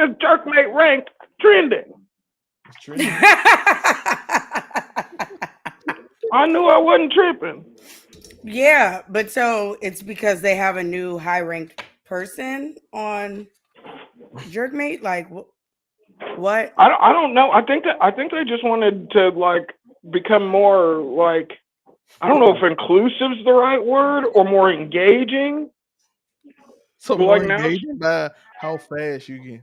is Jerkmate ranked trending? It's trending. I knew I wasn't tripping. Yeah, but so it's because they have a new high-ranked person on Jerkmate? Like, what? I don't know. I think they just wanted to like become more like, I don't know if inclusive's the right word or more engaging. So But more like now, engaging by how fast you get.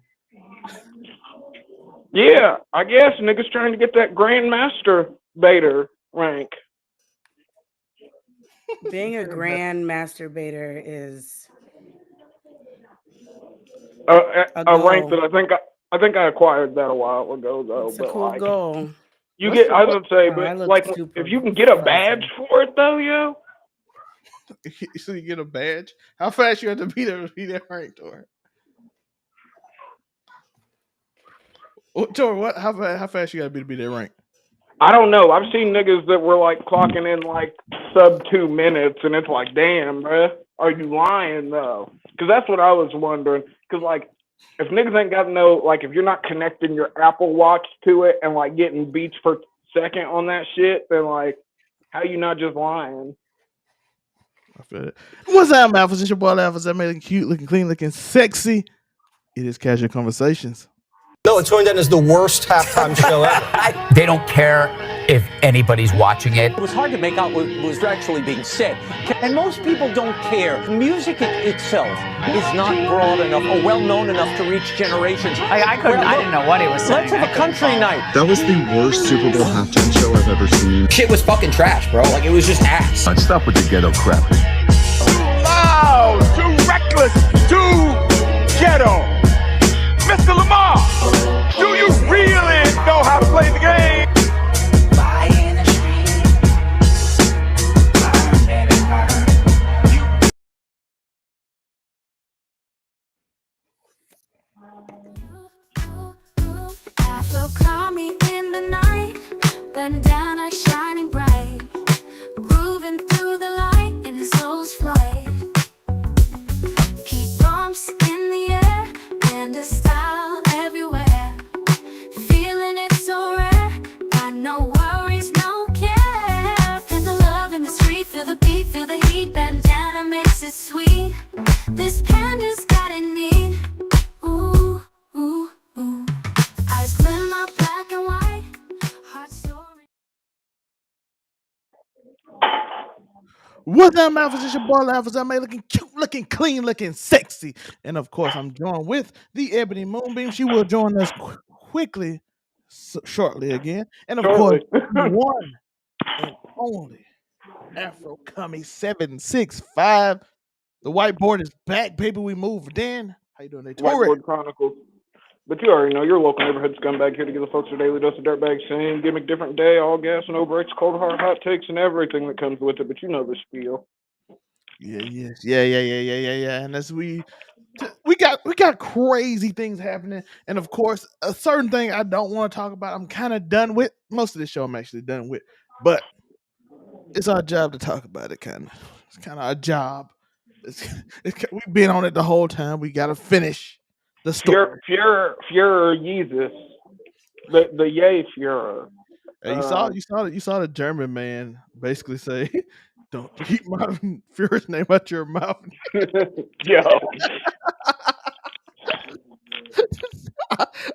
yeah, I guess niggas trying to get that Grandmaster Baiter rank. Being a grand masturbator is A rank that I think I acquired that a while ago though. It's a but cool like goal. you get, I would say, Oh, I but look like super if you can get a badge fuzzy. for it though, yo. So you get a badge. How fast you have to be that rank, Tor? Tor, what? How fast you got to be that rank? I don't know. I've seen niggas that were like clocking in like sub 2 minutes, and it's like, damn, bruh, are you lying though? Because that's what I was wondering. Because like, if niggas ain't got no, like, if you're not connecting your Apple Watch to it and like getting beats per second on that shit, then like, how you not just lying? I feel it. What's up, Alphas? It's your boy Alphas. I'm looking cute, looking clean, looking sexy. It is Casual Conversations. No, it's going down as the worst halftime show ever. They don't care if anybody's watching it. It was hard to make out what was actually being said. And most people don't care. Music itself is not broad enough or well known enough to reach generations. I didn't know what he was saying. Let's have a country night. That was the worst Super Bowl halftime show I've ever seen. Shit was fucking trash, bro. Like, it was just ass. Stop with the ghetto crap. Too loud, too reckless, too ghetto. Mr. Lamar, do you really know how to play the game? Afro call me in the night, bandana shining bright, grooving through the light in his soul's flight. He bumps in the air and a style everywhere, feeling it so rare. Got no worries, no care. Feel the love in the street, feel the beat, feel the heat. Bandana makes it sweet. This panda's got it neat. Ooh, ooh, ooh. Eyes glimmer black and white, heart soaring. What's up, Alphas? It's your boy Alphas. I'm looking cute, looking clean, looking sexy. And of course, I'm joined with the Ebony Moonbeam. She will join us quickly, shortly again. And of course, one and only Afro Cummy 765. The whiteboard is back, baby. We moved in. How you doing, there, Tori? Whiteboard Chronicles. But you already know, your local neighborhood scumbag here to give the folks a daily dose of dirtbag scene, gimmick different day, all gas, no breaks, cold hard hot takes, and everything that comes with it. But you know the spiel. Yeah. And as we got crazy things happening, and of course, a certain thing I don't want to talk about. I'm kind of done with most of the show. I'm actually done with, but it's our job to talk about it. It's kind of our job. We've been on it the whole time. We got to finish the story. Führer Jesus, the Yay Führer. Hey, you saw the German man basically say, "Don't keep my Führer's name out your mouth." Yo,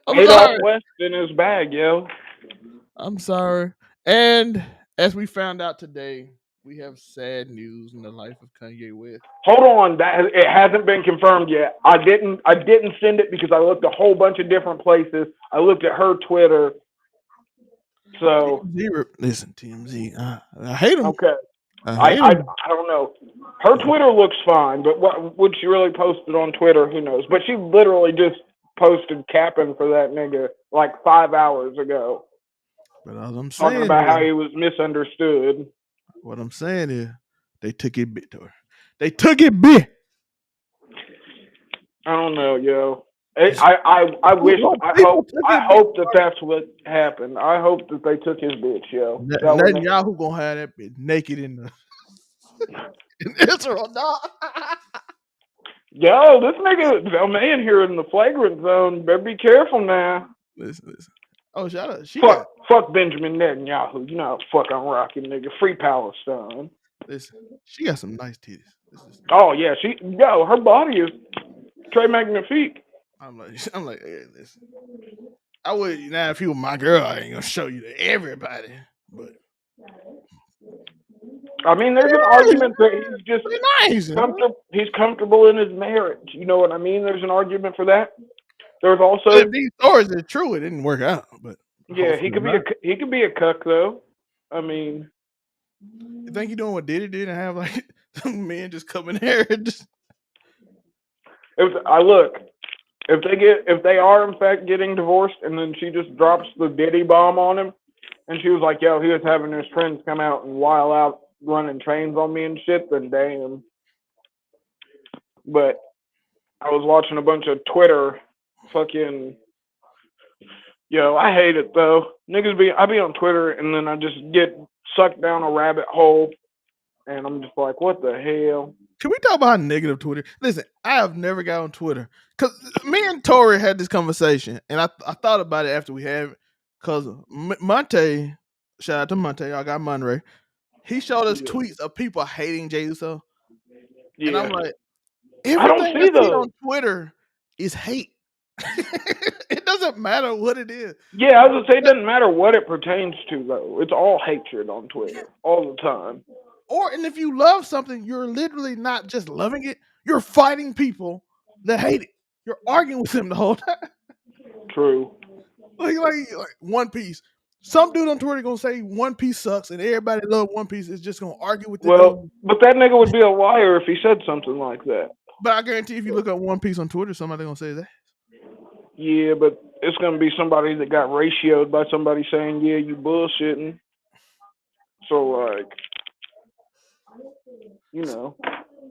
Adolf West in his bag, yo. I'm sorry. And as we found out today, we have sad news in the life of Kanye West. Hold on, it hasn't been confirmed yet. I didn't send it because I looked a whole bunch of different places. I looked at her Twitter. So listen, TMZ, I hate him. Okay, I don't know. Her Twitter looks fine, but what would she really post it on Twitter? Who knows? But she literally just posted capping for that nigga like 5 hours ago. But all I'm saying talking about how he was misunderstood. What I'm saying is, they took it bit to her. They took it bit. I don't know, yo. I wish. I hope that that's what happened. I hope that they took his bitch, yo. Netanyahu gonna have that bitch naked in Israel, dog. Yo, this nigga, the man here in the flagrant zone. Better be careful now. Listen. Oh, shout out. Fuck Benjamin Netanyahu. You know how the fuck I'm rocking, nigga. Free Palestine. Listen, she got some nice titties. Oh yeah, her body is très magnifique. I'm like, hey, listen. I would now if you were my girl, I ain't gonna show you to everybody, but I mean, there's an argument that he's just nice. He's comfortable in his marriage. You know what I mean? There's an argument for that. There's also if these stories are true, it didn't work out, but yeah, he could be a cuck though. I mean, you think you doing what Diddy did and have like men just come in there and just? If they are in fact getting divorced, and then she just drops the Diddy bomb on him, and she was like, "Yo, he was having his friends come out and wild out running trains on me and shit," then damn. But I was watching a bunch of Twitter, fucking. Yo, I hate it though. I be on Twitter and then I just get sucked down a rabbit hole, and I'm just like, what the hell? Can we talk about negative Twitter? Listen, I have never got on Twitter because me and Tori had this conversation, and I thought about it after we had it because Monte, shout out to Monte, I got Monray. He showed us tweets of people hating Jay Uso, and I'm like, everything I see on Twitter is hate. It doesn't matter what it is. Yeah, I was gonna say it doesn't matter what it pertains to though. It's all hatred on Twitter all the time. And if you love something, you're literally not just loving it, you're fighting people that hate it. You're arguing with them the whole time. True. Like One Piece. Some dude on Twitter gonna say One Piece sucks and everybody that love One Piece is just gonna argue with them. Well, but that nigga would be a liar if he said something like that. But I guarantee if you look at One Piece on Twitter, somebody gonna say that. Yeah, but it's gonna be somebody that got ratioed by somebody saying, "Yeah, you bullshitting." So like, you know.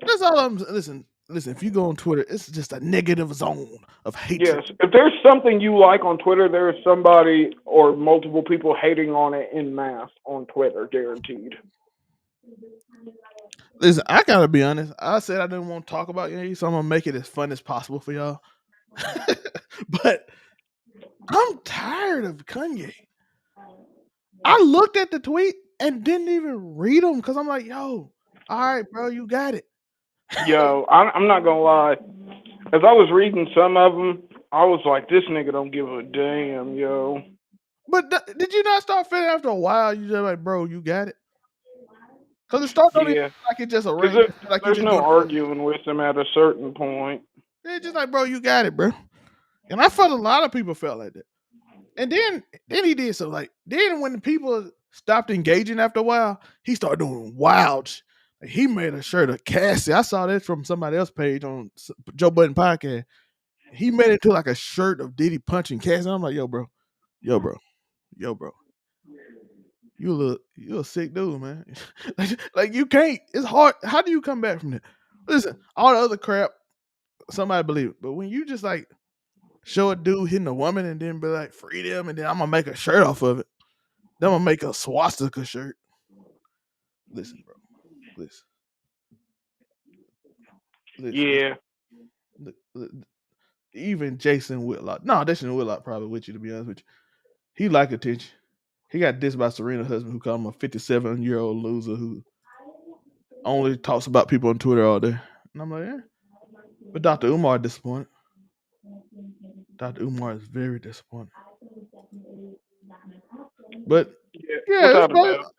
That's all I'm listen. If you go on Twitter, it's just a negative zone of hatred. Yes, if there's something you like on Twitter, there is somebody or multiple people hating on it en masse on Twitter, guaranteed. Listen, I gotta be honest. I said I didn't want to talk about Ye, so I'm gonna make it as fun as possible for y'all. But I'm tired of Kanye. I looked at the tweet and didn't even read them because I'm like, yo, all right, bro, you got it. Yo, I'm not gonna lie. As I was reading some of them, I was like, this nigga don't give a damn, yo. But did you not start feeling after a while? You just like, bro, you got it. Because it starts like it's just a race. There's no arguing with him at a certain point. It's just like, bro, you got it, bro. And I felt a lot of people felt like that. And then he did so like then when the people stopped engaging after a while, he started doing wild shit. Like, he made a shirt of Cassie. I saw that from somebody else's page on Joe Budden podcast. He made it to like a shirt of Diddy punching Cassie. I'm like, yo, bro. You a sick dude, man. like you can't. It's hard. How do you come back from that? Listen, all the other crap, somebody believe it. But when you just like show a dude hitting a woman and then be like, free them, and then I'm gonna make a shirt off of it. Then I'm gonna make a swastika shirt. Listen, bro. Listen. Yeah. Even Jason Whitlock. No, Jason Whitlock probably with you, to be honest with you. He like attention. He got dissed by Serena's husband, who called him a 57-year-old loser who only talks about people on Twitter all day. And I'm like, yeah. But Dr. Umar disappointed. Dr. Umar is very disappointed. But yeah, but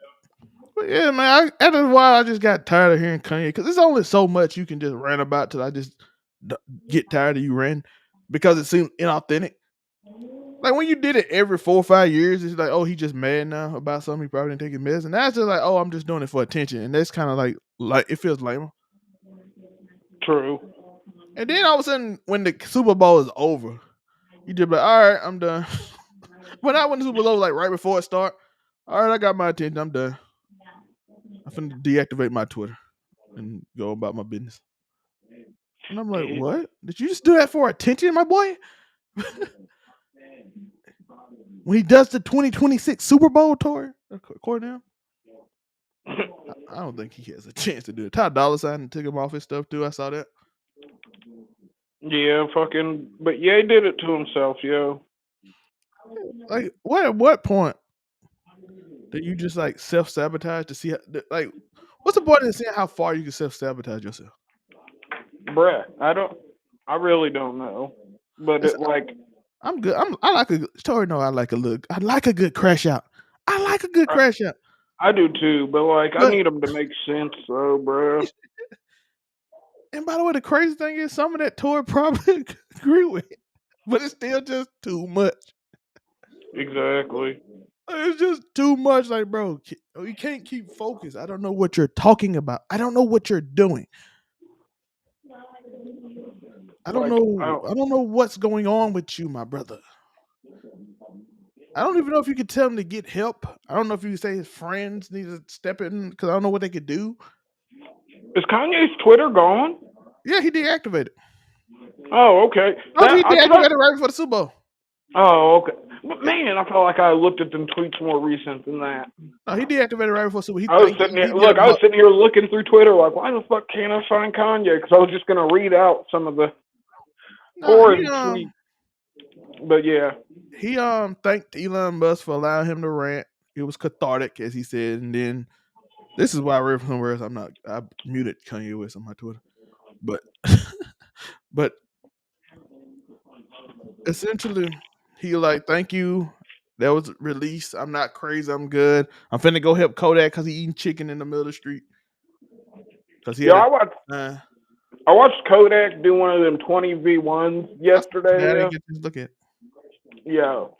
yeah, man. After a while, I just got tired of hearing Kanye because there's only so much you can just rant about till I just get tired of you ranting because it seems inauthentic. Like when you did it every 4 or 5 years, it's like, oh, he just mad now about something he probably didn't take his medicine. Now it's just like, oh, I'm just doing it for attention, and that's kind of like it feels lame. True. And then all of a sudden, when the Super Bowl is over, you just be like, all right, I'm done. But not when the Super Bowl over, like right before it start. All right, I got my attention. I'm done. I'm finna deactivate my Twitter and go about my business. And I'm like, what? Did you just do that for attention, my boy? When he does the 2026 Super Bowl tour, according to him, I don't think he has a chance to do it. Ty Dolla $ign took him off his stuff too. I saw that. Yeah, fucking. But yeah, he did it to himself, yo. Like, what point do you just like self-sabotage to see like what's the point in seeing how far you can self-sabotage yourself? Bruh, I really don't know. But it like I'm good. I like a Tori. No, I like a look. I like a good crash out. I like a good crash out. I do too, but like I But- need them to make sense, though, bruh. And by the way, the crazy thing is, some of that Tori probably agree with, but it's still just too much. Exactly. It's just too much. Like, bro, you can't keep focused. I don't know what you're talking about. I don't know what you're doing. I don't know. I don't know what's going on with you, my brother. I don't even know if you could tell him to get help. I don't know if you could say his friends need to step in because I don't know what they could do. Is Kanye's Twitter gone? Yeah, he deactivated. Oh, okay. He deactivated right before the Super Bowl. Oh, okay. But man, I felt like I looked at them tweets more recent than that. No, he deactivated right before Super Bowl. I was sitting here. Look, I was sitting here looking through Twitter, like, why the fuck can't I find Kanye? Because I was just gonna read out some of the tweets. But yeah, he thanked Elon Musk for allowing him to rant. It was cathartic, as he said, and then this is why I read from words. I muted Kanye West on my Twitter, but but essentially he like, thank you. That was released. I'm not crazy. I'm good. I'm finna go help Kodak because he eating chicken in the middle of the street. I watched Kodak do one of them 20v1s yesterday. Look at. Yo,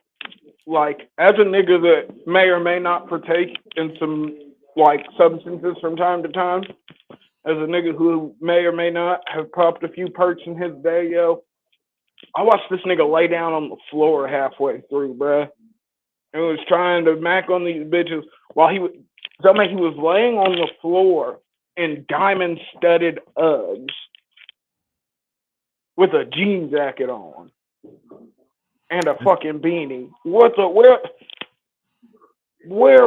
like as a nigga that may or may not partake in some like substances from time to time, as a nigga who may or may not have popped a few perks in his day, yo, I watched this nigga lay down on the floor halfway through, bruh, and was trying to mac on these bitches while he was laying on the floor in diamond studded Uggs with a jean jacket on and a fucking beanie. Where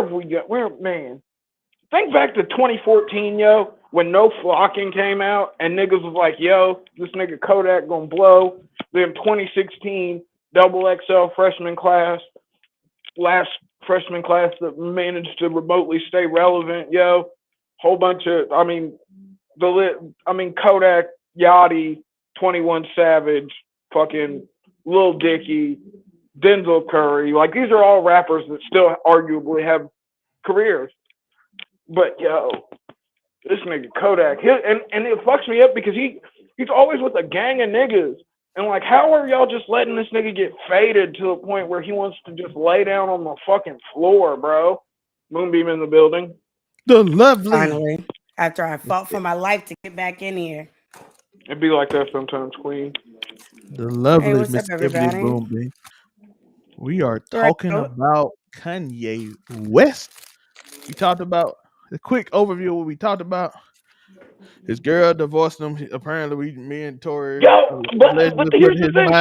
have we got? Man, think back to 2014, yo, when No Flocking came out and niggas was like, yo, this nigga Kodak gonna blow. Then 2016, double XL freshman class, last freshman class that managed to remotely stay relevant, yo. Whole bunch of, Kodak, Yachty, 21 Savage, fucking Lil Dicky, Denzel Curry. Like, these are all rappers that still arguably have careers. But, yo, this nigga Kodak, and it fucks me up because he's always with a gang of niggas. And, like, how are y'all just letting this nigga get faded to a point where he wants to just lay down on the fucking floor, bro? Moonbeam in the building. The lovely. Finally, after I fought for my life to get back in here. It'd be like that sometimes, Queen. The lovely what's Miss up, everybody? Moonbeam. We are talking about Kanye West. We talked about the quick overview of what we talked about. His girl divorced him. Apparently, me and Tori. Yo, but here's the thing.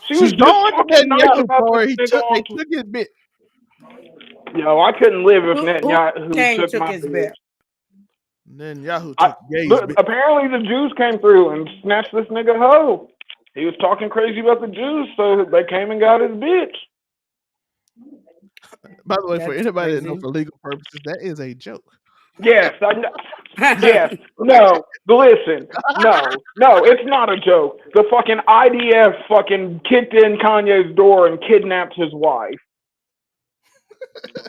She's gone to Netanyahu, Tori. He took his bit. Yo, I couldn't live if Netanyahu took my bit. Netanyahu took Gay's bit. Apparently, the Jews came through and snatched this nigga hoe. He was talking crazy about the Jews, so they came and got his bitch. By the way, for anybody that knows for legal purposes, that is a joke. Yes, I know. Yes, no, listen, no, it's not a joke. The fucking IDF fucking kicked in Kanye's door and kidnapped his wife.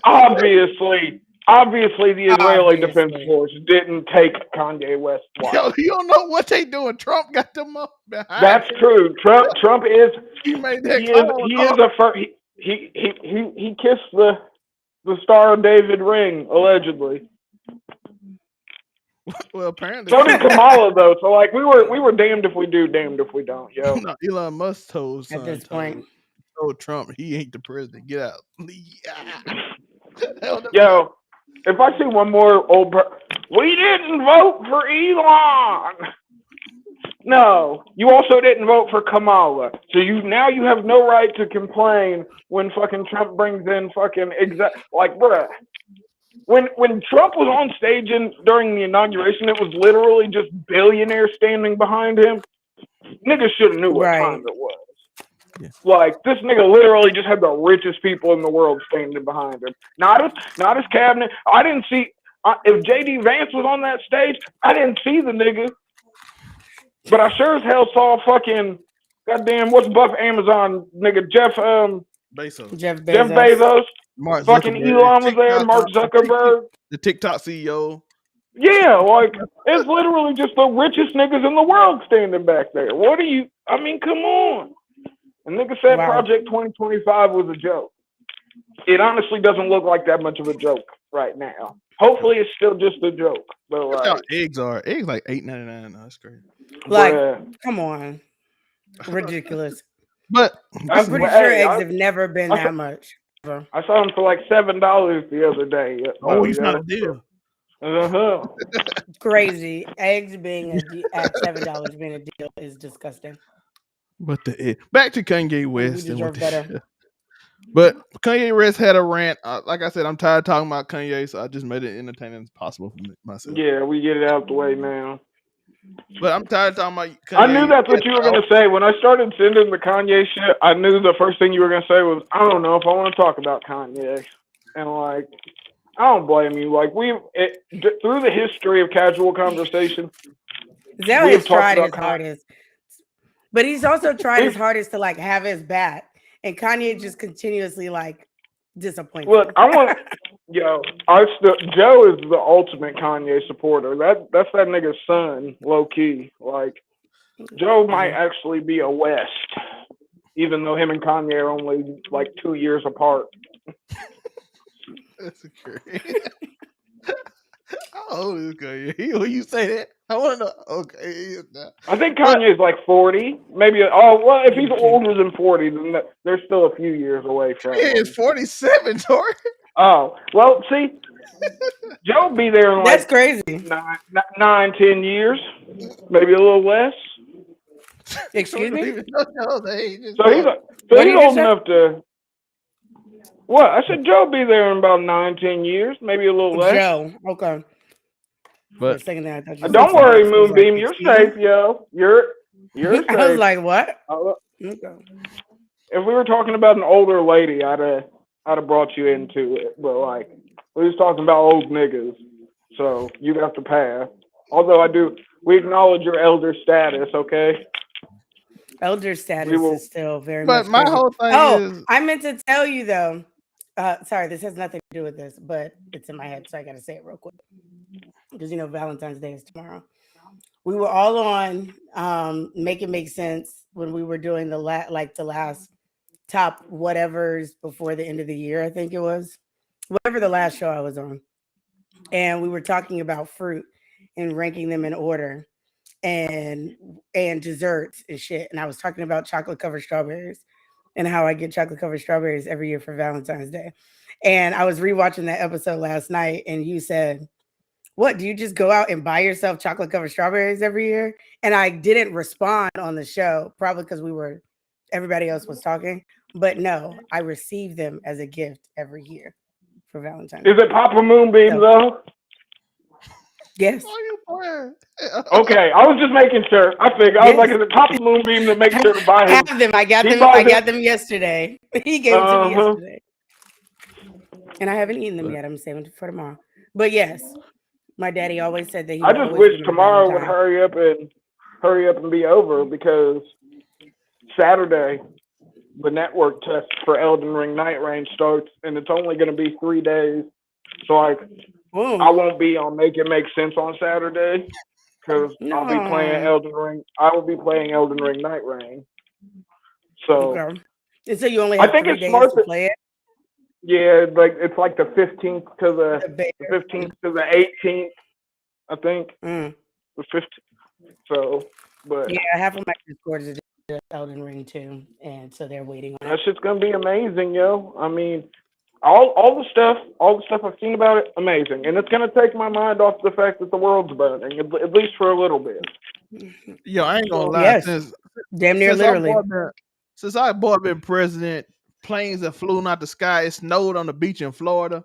Obviously, the Israeli Defense Force didn't take Kanye West's wife. Yo, you don't know what they doing. Trump got them up behind. That's true. Trump is. He made that. He kissed the Star of David ring allegedly. Well, apparently. So did Kamala though. So like we were damned if we do, damned if we don't. Yo. No, Elon Musk told Trump he ain't the president. Get out. Yo, if I see one more we didn't vote for Elon. No, you also didn't vote for Kamala. So now you have no right to complain when fucking Trump brings in fucking bruh. When Trump was on stage during the inauguration, it was literally just billionaires standing behind him. Niggas should have knew what Right. time it was. Yeah. Like, this nigga literally just had the richest people in the world standing behind him. Not his cabinet. I didn't see if JD Vance was on that stage. I didn't see the nigga, but I sure as hell saw fucking goddamn what's buff Amazon nigga Jeff Bezos. Mark Fucking Zuckerberg, Elon was there. Mark Zuckerberg. the TikTok CEO. Yeah, like it's literally just the richest niggas in the world standing back there. What are you? I mean, come on. And nigga said Project 2025 was a joke. It honestly doesn't look like that much of a joke right now. Hopefully, it's still just a joke. But That's like, how eggs are. Eggs like $8.99. No, that's crazy. Like, come on, ridiculous. But I'm pretty sure eggs have never been that much. I saw them for like $7 the other day. Oh, he's not a deal. Crazy. Eggs being at $7 being a deal is disgusting. But back to Kanye West. We deserve better. But Kanye West had a rant. Like I said, I'm tired of talking about Kanye, so I just made it entertaining as possible for myself. Yeah, we get it out the way now. But I'm tired of talking about Kanye. I knew that's what you were going to say. When I started sending the Kanye shit, I knew the first thing you were going to say was, I don't know if I want to talk about Kanye. And like, I don't blame you. Like, through the history of casual conversation, Zell has tried his hardest. But he's also tried his hardest to like have his back. And Kanye just continuously like disappoints. Look, Joe is the ultimate Kanye supporter. That's that nigga's son, low key. Like, Joe might actually be a West, even though him and Kanye are only like 2 years apart. That's great. How old is Kanye? When you say that, I want to know. Okay, I think Kanye is like 40, maybe. Oh well, if he's older than 40, then they're still a few years away from. He is 47, Tori. Oh well, see, Joe be there in like that's crazy. 9-10 years, maybe a little less. Excuse me. So he's old enough to. What? I said Joe be there in about 9-10 years, maybe a little less. Joe, okay. But don't worry, Moonbeam, you're safe, yo. You're safe. I was like, what? Okay. If we were talking about an older lady, I'd have brought you into it. But like, we was talking about old niggas, so you'd have to pass. Although we acknowledge your elder status, okay? Elder status is still very much. But my whole thing is. I meant to tell you though. Sorry, this has nothing to do with this, but it's in my head, so I got to say it real quick. Because Valentine's Day is tomorrow. We were all on Make It Make Sense when we were doing the last top whatevers before the end of the year. I think it was whatever the last show I was on, and we were talking about fruit and ranking them in order, and desserts and shit. And I was talking about chocolate covered strawberries and how I get chocolate covered strawberries every year for Valentine's Day. And I was rewatching that episode last night, and you said, what, do you just go out and buy yourself chocolate covered strawberries every year? And I didn't respond on the show, probably because everybody else was talking. But no, I receive them as a gift every year for Valentine's Day. Is it Papa Moonbeam though? Yes. Okay, I was just making sure. I was like, is it Papa Moonbeam to make sure to buy him? I have them. I got them yesterday. He gave them to me yesterday. And I haven't eaten them yet. I'm saving it for tomorrow. But yes, my daddy always said that he. I just wish tomorrow would hurry up and be over, because Saturday the network test for Elden Ring Night Range starts, and it's only going to be 3 days. So I won't be on Make It Make Sense on Saturday, because I'll be playing Elden Ring. I will be playing Elden Ring Night Range. So, and so you only have 3 days to play it. Yeah, like it's like the 15th to the 18th, I think. The 15th. So, but yeah, half of my Discord is just Elden Ring too, and so they're waiting on that shit's gonna be amazing, yo. I mean, all the stuff I've seen about it, amazing, and it's gonna take my mind off the fact that the world's burning, at least for a little bit. Yo, I ain't gonna lie. Yes. Damn near literally. Since I been president, planes have flown out the sky. It snowed on the beach in Florida.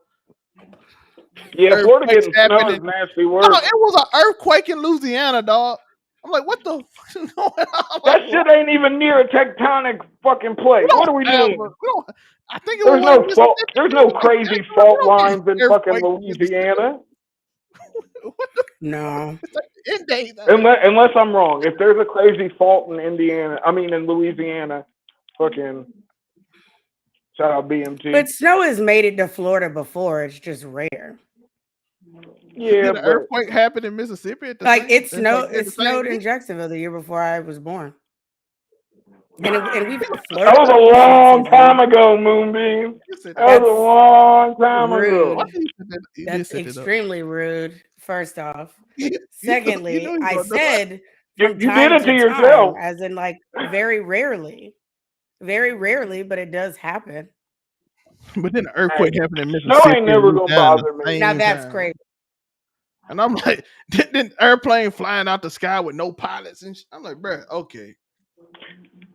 Yeah, Florida getting snow is nasty work. No, it was an earthquake in Louisiana, dog. I'm like, what the fuck is going on? That shit ain't even near a tectonic fucking plate. What are we doing? I think it There's was no fault. There's no crazy fault lines in fucking Louisiana. No. Unless I'm wrong. If there's a crazy fault in in Louisiana, fucking shout out BMT. But snow has made it to Florida before. It's just rare. Yeah, did an earthquake happen in Mississippi? It snowed in Jacksonville the year before I was born. And we've Florida. That was a long time ago, Moonbeam. That was a long time ago. That's extremely rude. First off, secondly, I said you did it to yourself, as in like very rarely, but it does happen. But then an earthquake happened in Mississippi. Snow ain't never gonna bother me. Now that's crazy. And I'm like, then airplane flying out the sky with no pilots, and I'm like, bro, okay.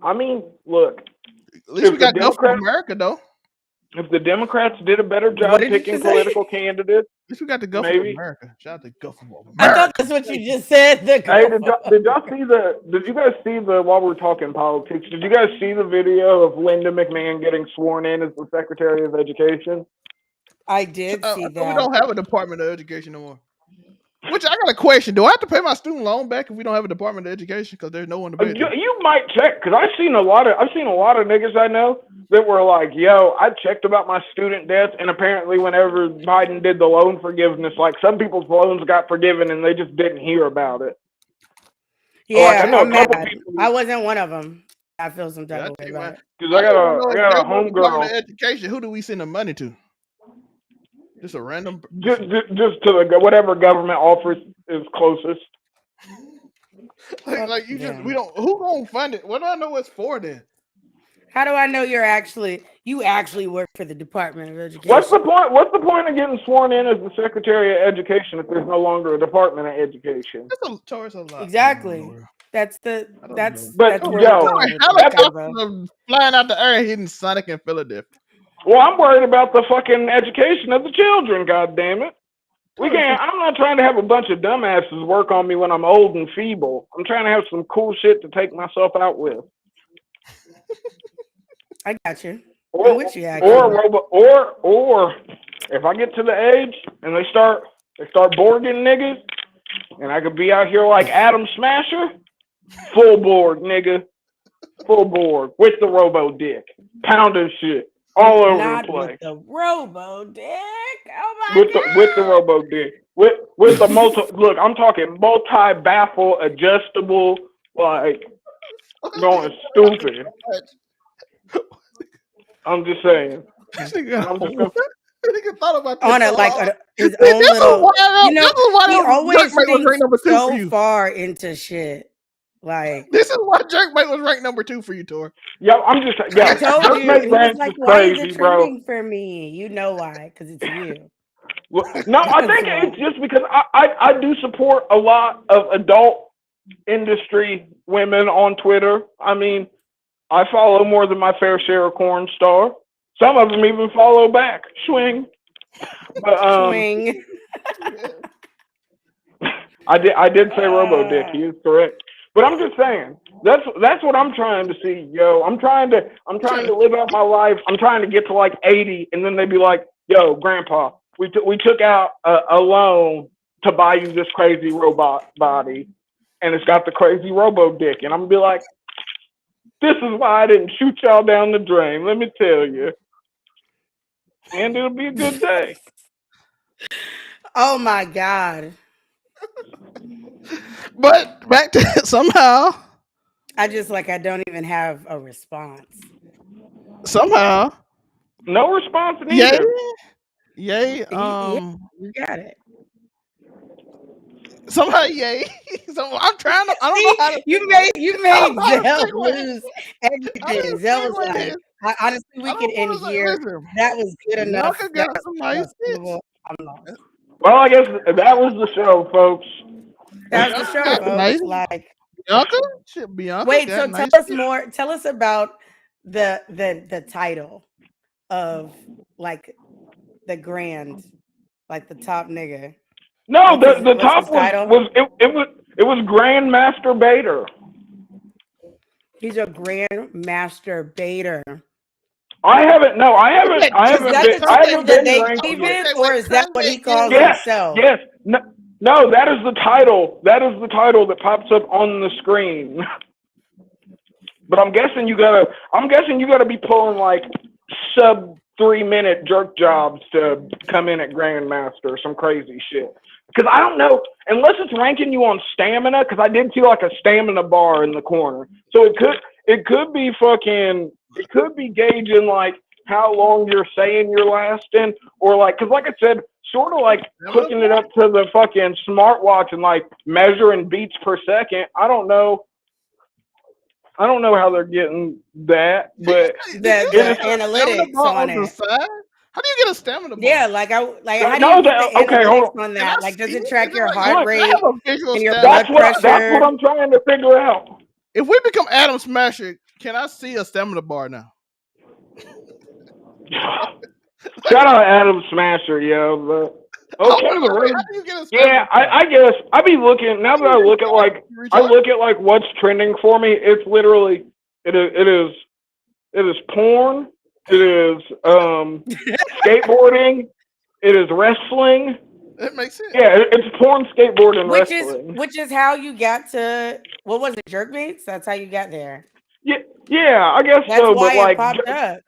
I mean, look. At least we got Gulf of America, though. If the Democrats did a better job picking political candidates, at least we got the Gulf of America. Shout out to Gulf of America. I thought that's what you just said. Hey, did y'all see did you guys see while we're talking politics, did you guys see the video of Linda McMahon getting sworn in as the Secretary of Education? I did see that. We don't have a Department of Education no more. Which I got a question. Do I have to pay my student loan back if we don't have a Department of Education because there's no one to pay? You might check, because I've seen a lot of niggas I know that were like, yo, I checked about my student debt, and apparently whenever Biden did the loan forgiveness, like some people's loans got forgiven and they just didn't hear about it. Yeah, I'm mad. I wasn't one of them. I feel some type of way about it. Because I got a homegirl. Education. Who do we send the money to? Just a random. Just to whatever government offers is closest. like you just we don't. Who gonna fund it? What do I know it's for then? How do I know you actually work for the Department of Education? What's the point? What's the point of getting sworn in as the Secretary of Education if there's no longer a Department of Education? That's a lot. Exactly. That's But where helicopters flying out the air hitting Sonic in Philadelphia. Well, I'm worried about the fucking education of the children. God damn it! I'm not trying to have a bunch of dumbasses work on me when I'm old and feeble. I'm trying to have some cool shit to take myself out with. I got you. Or if I get to the age and they start boarding niggas, and I could be out here like Adam Smasher, full board, nigga, full board with the robo dick, pounding shit all over the place. With the robo dick. Oh my god. With the robo dick. With the look, I'm talking multi-baffle adjustable, like going stupid. I'm just saying. Nigga thought about this on it like his own little. He always thinks so far into shit. Like this is why Jerkmate was ranked number 2 for you, Tor. Yo, I'm just I told you. He was like, why crazy, is it trending for me? You know why? Because it's you. Well, no, I think it's just because I do support a lot of adult industry women on Twitter. I mean, I follow more than my fair share of corn star. Some of them even follow back. Swing. But, swing. I did say Robo Dick. He is correct. But I'm just saying, that's what I'm trying to see, yo. I'm trying to live out my life. I'm trying to get to like 80, and then they'd be like, yo, Grandpa, we took out a loan to buy you this crazy robot body, and it's got the crazy Robo Dick, and I'm gonna be like, this is why I didn't shoot y'all down the drain. Let me tell you, and it'll be a good day. Oh my God. But back to somehow. I don't even have a response. Somehow. No response neither. Yay. You got it. Somehow, yay. So I'm trying to. I don't know how to. You made Zell lose everything. Zell was like, honestly, we could end here. That was good enough. I'm lost. Well, I guess that was the show, folks. That was the show, folks. Nice. Like Bianca. Wait, so tell us more. Tell us about the title of like the grand, like the top nigga. No, the top was It was Grandmaster Bader. He's a Grandmaster Bader. I haven't been ranked. Or is that what he calls himself? Yes. No, that is the title. That is the title that pops up on the screen. But I'm guessing you gotta be pulling like sub 3-minute jerk jobs to come in at Grandmaster or some crazy shit. Because I don't know, unless it's ranking you on stamina, because I did see like a stamina bar in the corner. So it could be gauging like how long you're saying you're lasting, or like, because like I said, sort of like hooking it up to the fucking smartwatch and like measuring beats per second. I don't know how they're getting that, but the analytics on it. How do you get a stamina bar? Yeah, how do you get the analytics on that? Like, does it track your heart rate and your blood pressure? That's what I'm trying to figure out. If we become Adam Smasher, can I see a stamina bar now? Shout out Adam Smasher, yo. But okay, I guess I be looking now that I look at like what's trending for me. It's literally it is porn. It is skateboarding. It is wrestling. That makes sense. Yeah, it's porn, skateboarding, wrestling. Which is how you got to, what was it, Jerkmates? That's how you got there. Yeah, I guess that's so. Why but like, it popped up.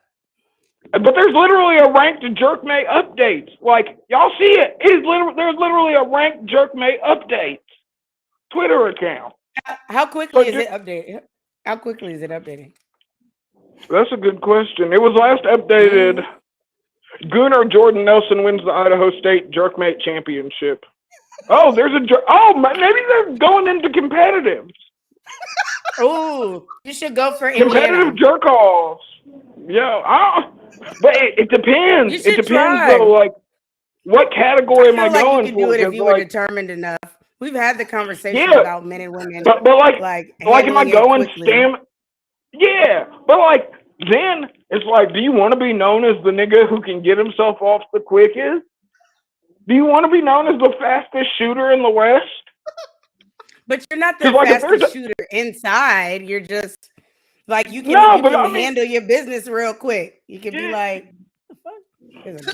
But there's literally a ranked Jerkmate updates. Like, y'all see it? There's literally a ranked Jerkmate updates Twitter account. How quickly is it updated? How quickly is it updating? That's a good question. It was last updated. Gunnar Jordan Nelson wins the Idaho State Jerkmate Championship. Oh, maybe they're going into competitive. Oh, you should go for competitive jerk-offs. But it depends. It depends though, like what category am I going you could for? Do it if you were determined enough. We've had the conversation about men and women. But like am I going stamina? Yeah, but like then it's like, do you want to be known as the nigga who can get himself off the quickest? Do you want to be known as the fastest shooter in the West? But you're not the fastest shooter inside. You're just like you can handle your business real quick. You can be like,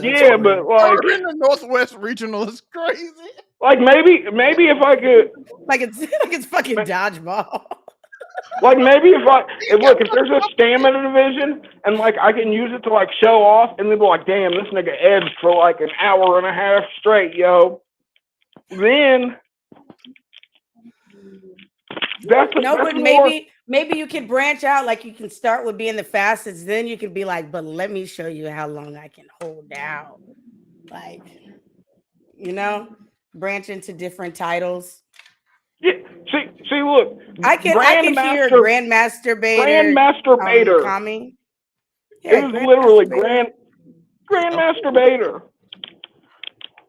yeah, but like in the Northwest Regional is crazy. Like maybe if I could, like it's fucking dodgeball. Like maybe if there's a stamina division and like I can use it to like show off and then be like, damn, this nigga edged for like an hour and a half straight, yo. Then but maybe you can branch out. Like you can start with being the fastest, then you can be like, but let me show you how long I can hold down. Like, branch into different titles. Yeah, see, look. I can hear Grandmaster Bader. Coming. Yeah, it was literally Grandmaster Bader.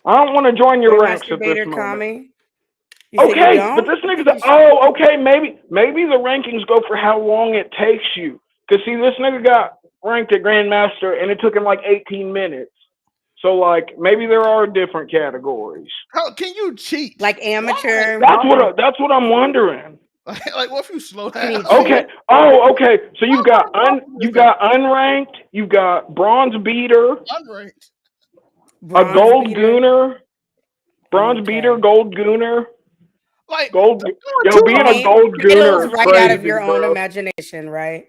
I don't want to join your ranks at this moment. Okay, but this nigga's okay. Maybe the rankings go for how long it takes you. Cause see, this nigga got ranked at Grandmaster and it took him like 18 minutes. So like maybe there are different categories. How can you cheat? Like amateur. That's what I'm wondering. Like what if you slow down? Okay. Oh, okay. So you've got unranked. You've got bronze beater. Unranked. A gold gooner. Bronze beater, gold gooner. Like gold. Being a gold gooner. Right crazy, out of your bro. own imagination, right?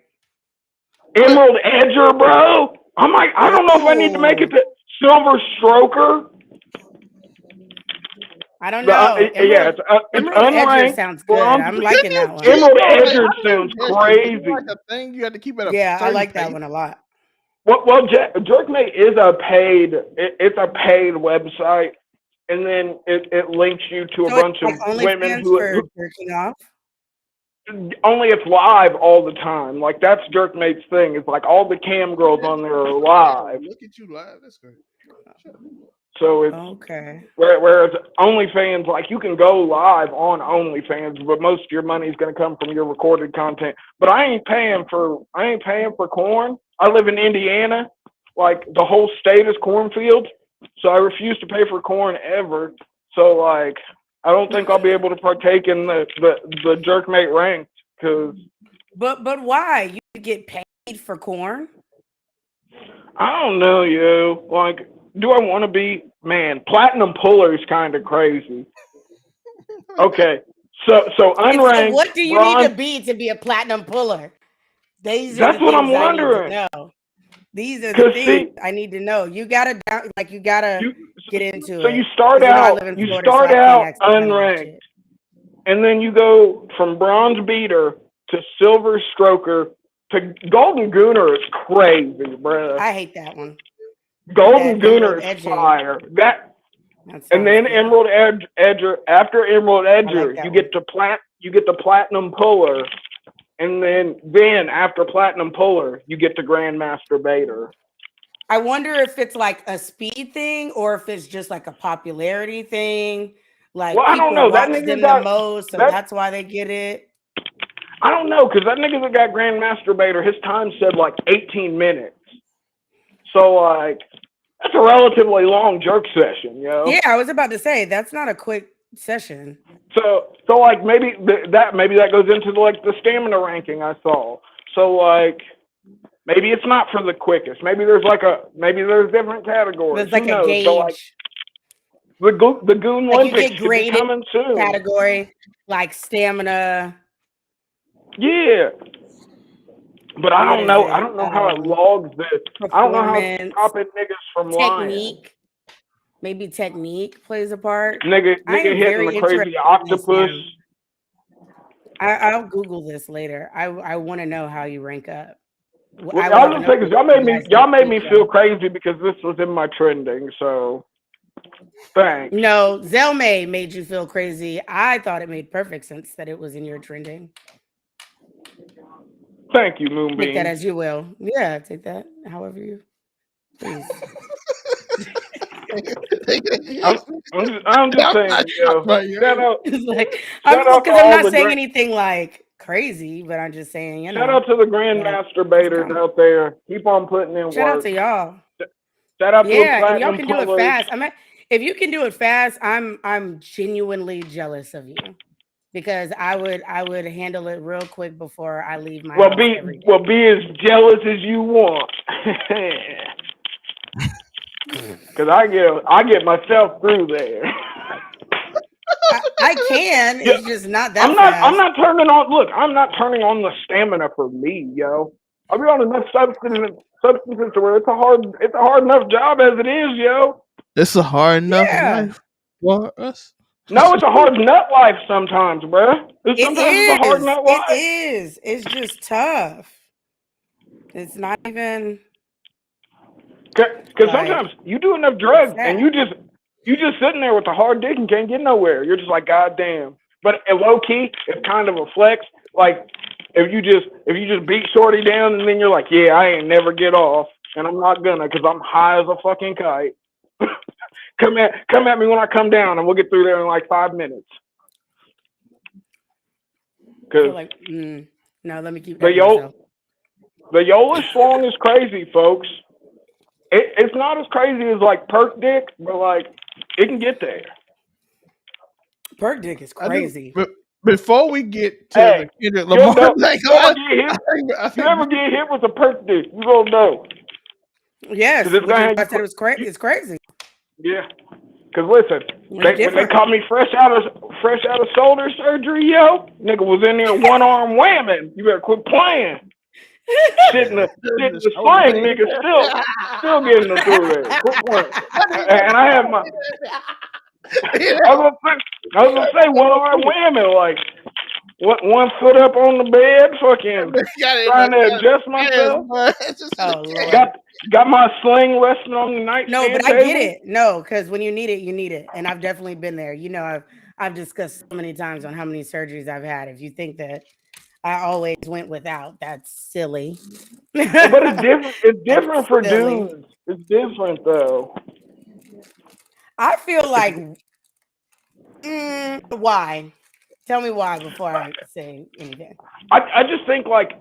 Emerald edger, bro. I'm like, I don't know if I need to make it to silver stroker. I don't know. It's unranked. Sounds good. I'm liking that one. Emerald edger sounds crazy. Like a thing you have to keep it. Yeah, I like that one a lot. Well, Jerkmate is a paid. It's a paid website, and then it links you to a bunch of women who jerking off. Only it's live all the time. Like that's Jerkmate's thing. It's like all the cam girls on there are live. Look at you live. That's great. So it's okay. Whereas OnlyFans, like you can go live on OnlyFans, but most of your money is going to come from your recorded content. But I ain't paying for corn. I live in Indiana. Like the whole state is cornfield, so I refuse to pay for corn ever. So like I don't think I'll be able to partake in the jerkmate ranked because. But why? You get paid for corn? I don't know, yo. Like, do I want to be? Man, platinum puller is kind of crazy. Okay, so unranked. So what do you need to be a platinum puller? That's what I'm wondering. No, these are the things I need to know. You gotta get into it. So you start out unranked, and then you go from bronze beater to silver stroker to golden gooner is crazy, bro. I hate that one. Golden gooner is fire. And then emerald edger. After emerald edger, you get the platinum puller. And then after platinum puller, you get to grandmaster baiter. I wonder if it's like a speed thing or if it's just like a popularity thing. Like, well, I don't know. That nigga got the most, so that's why they get it. I don't know, because that nigga that got grandmaster baiter, his time said like 18 minutes. So like, that's a relatively long jerk session, yo. Yeah, I was about to say that's not a quick session. So like maybe that goes into like the stamina ranking I saw. So like maybe it's not for the quickest. Maybe there's different categories. There's like a gauge. So like, the Goon Olympics should be coming soon. Category like stamina. Yeah. But I don't know. I don't know how it logs this. I don't know how it's stopping niggas from lying. Maybe technique plays a part. Nigga hitting the crazy octopus. I'll Google this later. I want to know how you rank up. Well, I was just saying, because y'all made me feel crazy because this was in my trending. So thanks. No, Zelmay made you feel crazy. I thought it made perfect sense that it was in your trending. Thank you, Moonbeam. Take that as you will. Yeah, take that however you please. I'm just saying, shout out. Because I'm not saying anything like crazy, but I'm just saying, shout out to the grandmaster baiters out there. Keep on putting in work. Shout out to y'all. Shout out to and y'all can do it fast. If you can do it fast, I'm genuinely jealous of you. Because I would handle it real quick before I leave my house every day. Be as jealous as you want. Because I get myself through there. I can. It's just not that fast. I'm not turning on the stamina for me, yo. I'll be on enough substances to where it's a hard enough job as it is, yo. It's a hard enough life for us. No, it's a hard nut life sometimes, bro. It's a hard nut life. It is. It's just tough. It's not even. Because sometimes you do enough drugs and you just sitting there with a hard dick and can't get nowhere. You're just like, God damn. But low key, it's kind of a flex. Like if you just beat shorty down and then you're like, yeah, I ain't never get off, and I'm not gonna because I'm high as a fucking kite. Come at me when I come down, and we'll get through there in like 5 minutes. Cause no, let me keep the Yola schlong is crazy, folks. It's not as crazy as like perk dick, but like it can get there. Perk dick is crazy. Before we get to Kendrick Lamar, you ever get hit with a perk dick, you gonna know. Yes, I said it was crazy. It's crazy. Yeah, because listen, when they caught me fresh out of shoulder surgery, yo, nigga was in there one arm whamming. You better quit playing. Sitting the sling, nigga, still getting them through there. Quit playing. And I have my. I was gonna say one arm whamming, like one foot up on the bed, fucking trying to adjust myself. Got my sling resting on the nightstand. No, but I get it. No, because when you need it, you need it, and I've definitely been there. You know, I've discussed so many times on how many surgeries I've had. If you think that I always went without, that's silly. But it's different. It's different for dudes. It's different though. I feel like why? Tell me why before I say anything. I just think like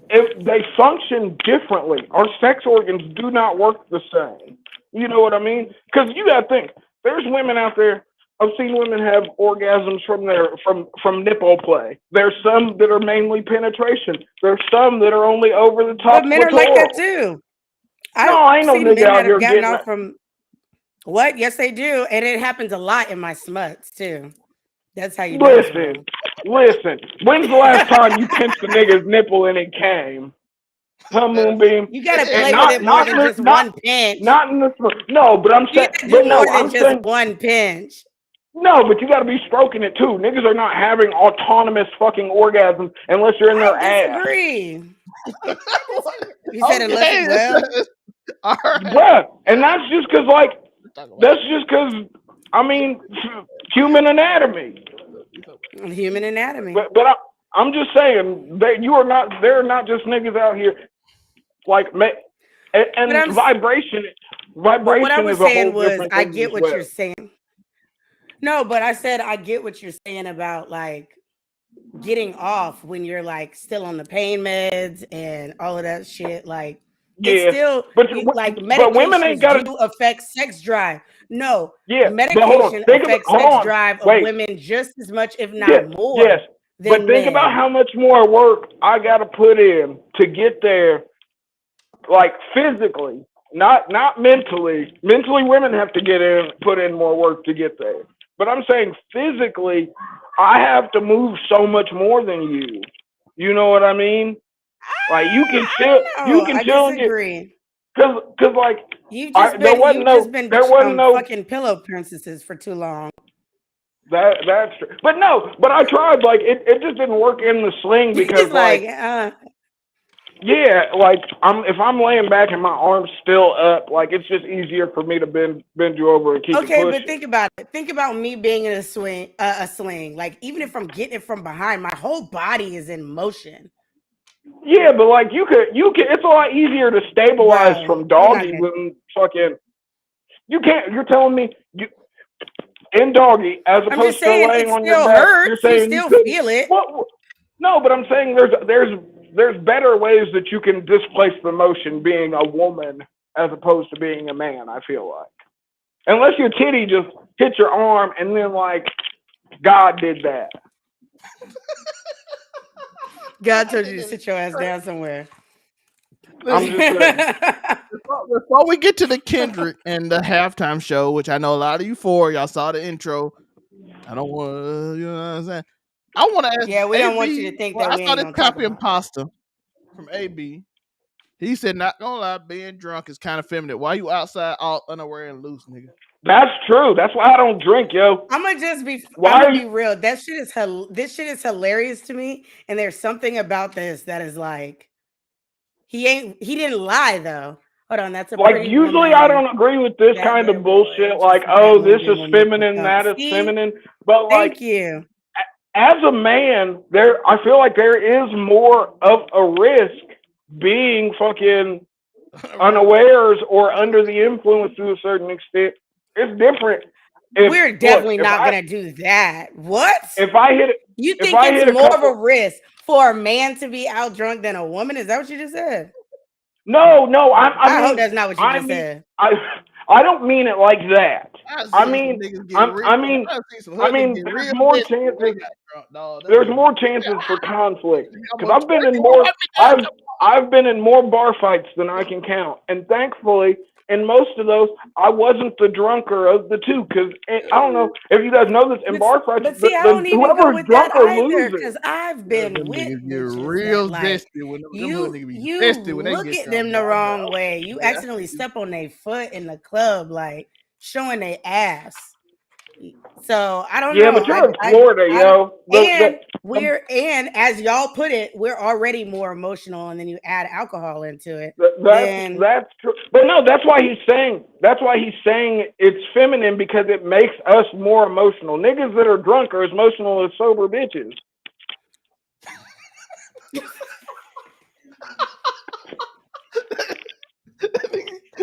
if they function differently, our sex organs do not work the same. You know what I mean? Because you gotta think, there's women out there I've seen women have orgasms from nipple play. There's some that are mainly penetration. There's some that are only over the top. But men are like that too. I ain't no seen nigga men out that here have gotten getting off from what? Yes, they do, and it happens a lot in my smuts too. That's how you know. Listen. When's the last time you pinched a nigga's nipple and it came? Moonbeam. You gotta play with it more than just one pinch. Not in the no, but I'm saying, but no, I'm just saying one pinch. No, but you got to be stroking it too. Niggas are not having autonomous fucking orgasms unless you're in their ass. I disagree. You said unless all right. Bruh, and that's just because I mean human anatomy. Human anatomy. But I'm just saying that there are not just niggas out here like and vibration. What I was saying was, I get what you're saying. No, but I said I get what you're saying about like getting off when you're like still on the pain meds and all of that shit. Like, it's still like medications do affect sex drive. No, medication affects sex drive of women just as much, if not more. Yes, but think about how much more work I got to put in to get there, like physically, not mentally. Mentally, women have to put in more work to get there. But I'm saying physically, I have to move so much more than you. You know what I mean? Like you can chill. I disagree. Because like you've just been fucking pillow princesses for too long. That's true. But I tried. Like it just didn't work in the sling because yeah, like if I'm laying back and my arm's still up, like it's just easier for me to bend you over and keep it pushing. But think about it. Think about me being in a sling. Like even if I'm getting it from behind, my whole body is in motion. Yeah, but like you could. It's a lot easier to stabilize from doggy than fucking. You can't. You're telling me in doggy as opposed to laying on your back. You're saying you still feel it. Well, no, but I'm saying there's better ways that you can displace the motion being a woman as opposed to being a man, I feel like. Unless your titty just hit your arm and then like God did that. God told you to sit your ass down somewhere. I'm just saying. Before we get to the Kendrick and the halftime show, which I know a lot of you y'all saw the intro. I don't want to, you know what I'm saying? I want to ask. Yeah, we don't want you to think that. I saw this copy and pasta from AB. He said, "Not gonna lie, being drunk is kind of feminine. Why you outside all unaware and loose, nigga?" That's true. That's why I don't drink, yo. I'm gonna be real. This shit is hilarious to me. And there's something about this that is like, he didn't lie though. Hold on, that's like usually I don't agree with this kind of bullshit. Like, oh, this is feminine, that is feminine. But like, thank you. As a man, I feel like there is more of a risk being fucking unawares or under the influence to a certain extent. It's different. We're definitely not gonna do that. What? If I hit it, you think it's more of a risk for a man to be out drunk than a woman? Is that what you just said? No. I hope that's not what you just said. I don't mean it like that. I mean, there's more chances. There's more chances for conflict because I've been in more bar fights than I can count, and thankfully, in most of those, I wasn't the drunker of the two. Because I don't know if you guys know this in bar fights. But see, I don't even go with that either. Because I've been with real zesty when you look at them the wrong way. You accidentally step on their foot in the club, like showing their ass. So I don't know. Yeah, but you're in Florida, yo. And as y'all put it, we're already more emotional, and then you add alcohol into it. That's true. But no, that's why he's saying it's feminine because it makes us more emotional. Niggas that are drunk are as emotional as sober bitches.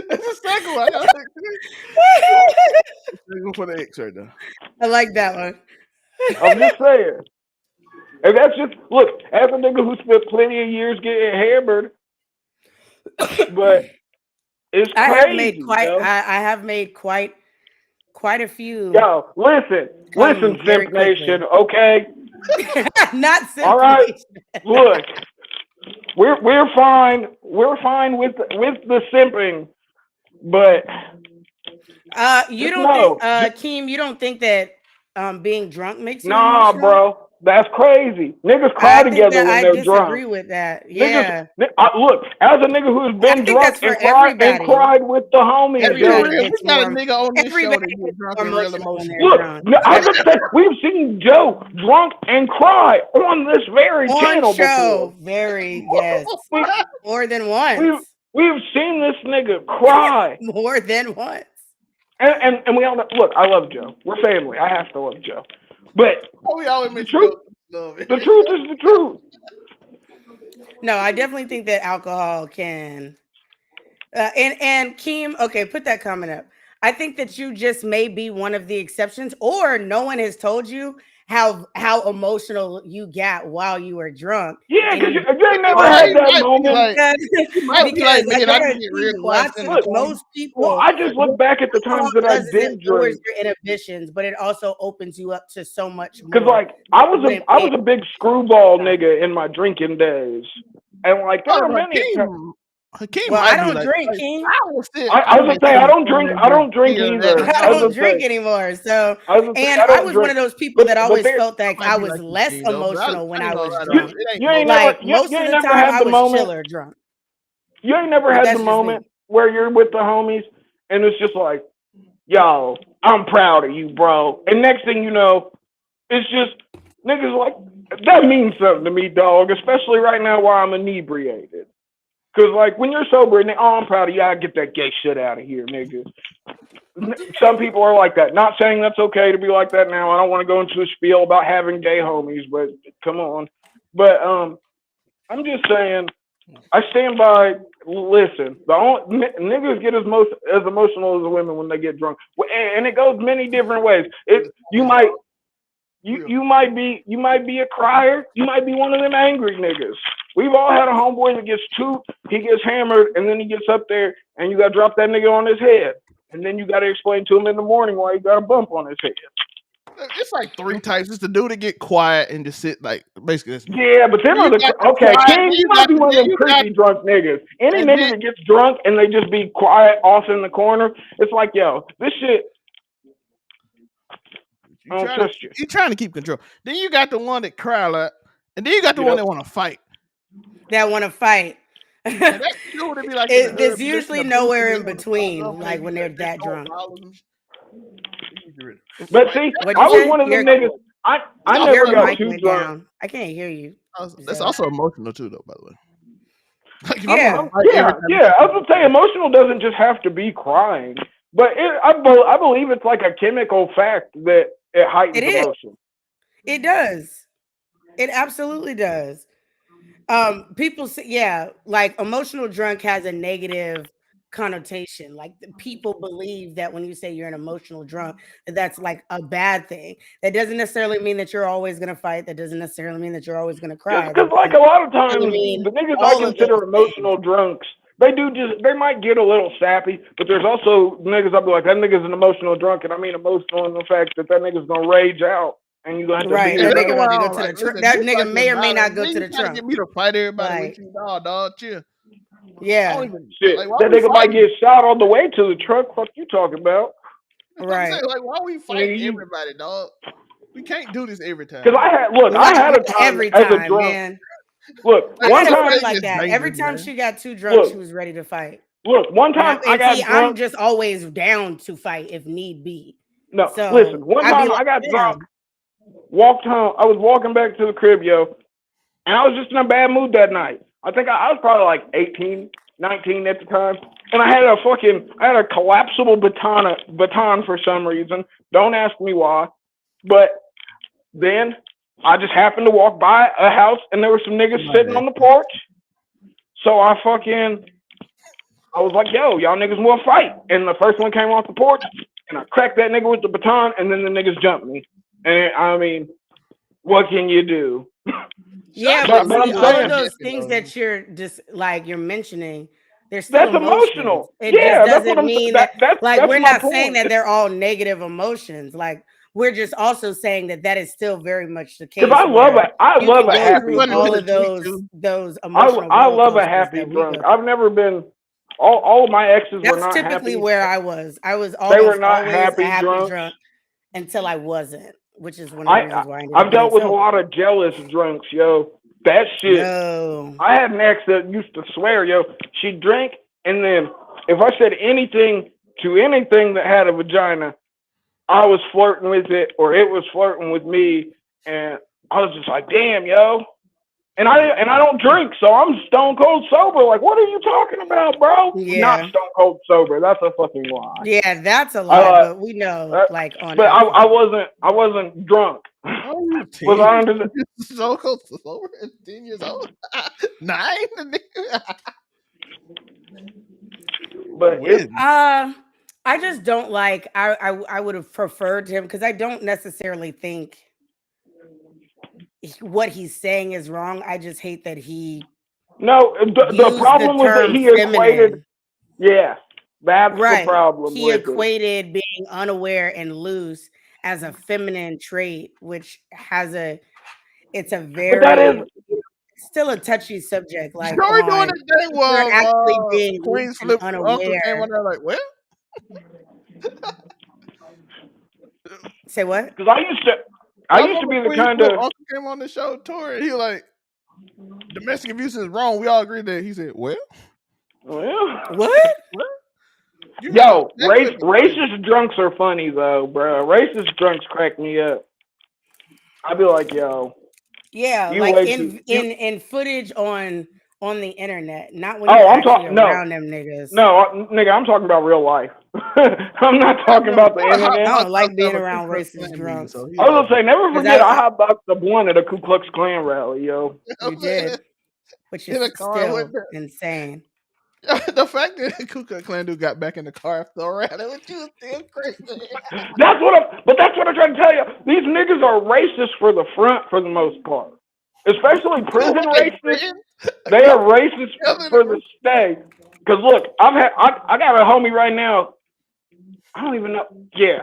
That's the second one. For the X right now. I like that one. I'm just saying. And that's just look, as a nigga who spent plenty of years getting hammered, but it's crazy. I have made quite quite a few. Yo, listen, Simp Nation, okay? Not Simp All right, Nation. look, we're fine. We're fine with the simping, but you don't think, Keem, you don't think that being drunk makes you nah, emotional? bro. That's crazy. Niggas cry together when they're drunk. I disagree with that. Yeah. Look, as a nigga who's been drunk and cried with the homies, Everybody we got a nigga on this show that get drunk and real emotional. Look, I was saying, we've seen Joe drunk and cry on this very channel before. Yes. More than once. We've seen this nigga cry. More than once. And we all know, look, I love Joe. We're family. I have to love Joe. But we always the truth is the truth. No, I definitely think that alcohol can. And Keem, okay, put that comment up. I think that you just may be one of the exceptions, or no one has told you how emotional you got while you were drunk. Yeah, because you ain't never had that moment. Most people. Well, I just look back at the times that I did drink. Your inhibitions, but it also opens you up to so much more. Because like I was a big screwball nigga in my drinking days, and like there are many. I don't drink, King. I was gonna say I don't drink. I don't drink either. I don't drink anymore. So, I was one of those people that always felt like I was less emotional when I was drunk. You ain't most of the time I was chiller drunk. You ain't never had the moment where you're with the homies and it's just like, yo, I'm proud of you, bro. And next thing you know, it's just niggas like that means something to me, dog. Especially right now while I'm inebriated. Cause like when you're sober and I'm proud of you, I get that gay shit out of here, nigga. Some people are like that. Not saying that's okay to be like that now. I don't want to go into a spiel about having gay homies, but come on. But I'm just saying, I stand by. Listen, niggas get as emotional as the women when they get drunk, and it goes many different ways. You might be a crier. You might be one of them angry niggas. We've all had a homeboy that gets he gets hammered, and then he gets up there, and you got to drop that nigga on his head. And then you got to explain to him in the morning why he got a bump on his head. It's like three types. It's the dude that get quiet and just sit like basically. Yeah, but then King, you might be one of them creepy drunk niggas. Any nigga that gets drunk and they just be quiet off in the corner, it's like, yo, this shit. You're trying to keep control. Then you got the one that cry a lot, and then you got the one that want to fight. There's usually nowhere in between, like when they're that drunk. But see, I was one of them niggas. I never got too drunk. I can't hear you. That's also emotional too, though. By the way. Yeah. I was gonna say, emotional doesn't just have to be crying, but I believe it's like a chemical fact that it heightens emotion. It does. It absolutely does. People say, like emotional drunk has a negative connotation. Like people believe that when you say you're an emotional drunk, that's like a bad thing. That doesn't necessarily mean that you're always gonna fight. That doesn't necessarily mean that you're always gonna cry. Because like a lot of times, the niggas I consider emotional drunks, they might get a little sappy, but there's also niggas I'll be like, that nigga's an emotional drunk, and I mean emotional in the fact that nigga's gonna rage out. And you gonna have to that nigga about to go to the trunk. That nigga may or may not go to the trunk. Get me to fight everybody with you, dog. Chill. Yeah. Shit, that nigga might get shot on the way to the truck. What you talking about? Right. Like, why we fight everybody, dog? We can't do this every time. Because I had a time every time, as a drunk. Man. Look, one time like that. Every time she got too drunk, she was ready to fight. Look, one time I got drunk. I'm just always down to fight if need be. No, so listen. One time I got drunk. Walked home. I was walking back to the crib, yo, and I was just in a bad mood that night. I think I was probably like 18, 19 at the time, and I had a collapsible baton for some reason. Don't ask me why, but then I just happened to walk by a house, and there were some niggas sitting on the porch. So I was like, yo, y'all niggas want to fight, and the first one came off the porch, and I cracked that nigga with the baton, and then the niggas jumped me. And I mean, what can you do? Yeah, but all of those things that you're just like you're mentioning, They're still emotional. It yeah, just doesn't mean that like we're not saying that point. they're all negative emotions. Like we're just also saying that is still very much the case. Because I love a happy drunk. All of those emotional. I love a happy drunk. I've never been. All of my exes were not typically happy. where I was. I was always, they were not always happy, a happy drunk until I wasn't, which is one of the reasons why I've dealt with a lot of jealous drunks, yo. That shit. No. I had an ex that used to swear, yo, she'd drink, and then if I said anything to anything that had a vagina, I was flirting with it, or it was flirting with me, and I was just like, damn, yo. And I don't drink, so I'm stone cold sober. Like, what are you talking about, bro? Yeah. Not stone cold sober. That's a fucking lie. Yeah, that's a lie. But we know, like, on. But I wasn't drunk. Was I under stone cold sober at 10 years old? 9. But I just don't like. I would have preferred him because I don't necessarily think what he's saying is wrong. I just hate that he. No, the problem was that he equated. Yeah, that's the problem. He equated being unaware and loose as a feminine trait, which has it's a very. Still a touchy subject. Like, we're doing a thing while actually being Queen's flip unaware. Like, what? Say what? Because I used to be the kind of uncle came on the show tour and he like domestic abuse is wrong. We all agree that. He said, well, what? Yo, racist drunks are funny though, bro. Racist drunks crack me up. I'd be like, yo. Yeah, like in footage on the internet, not when you're I'm talking around them niggas. No, nigga, I'm talking about real life. I'm not talking about the internet. I don't like being around racist drunks. I was gonna say, never forget I hotboxed the blunt at a Ku Klux Klan rally, yo. You did, which is still insane. The fact that the Ku Klux Klan dude got back in the car after the rally, which was still crazy. That's what I'm trying to tell you. These niggas are racist for the front for the most part, especially prison racists. They are racist for the stay. Because look, I got a homie right now. I don't even know. Yeah,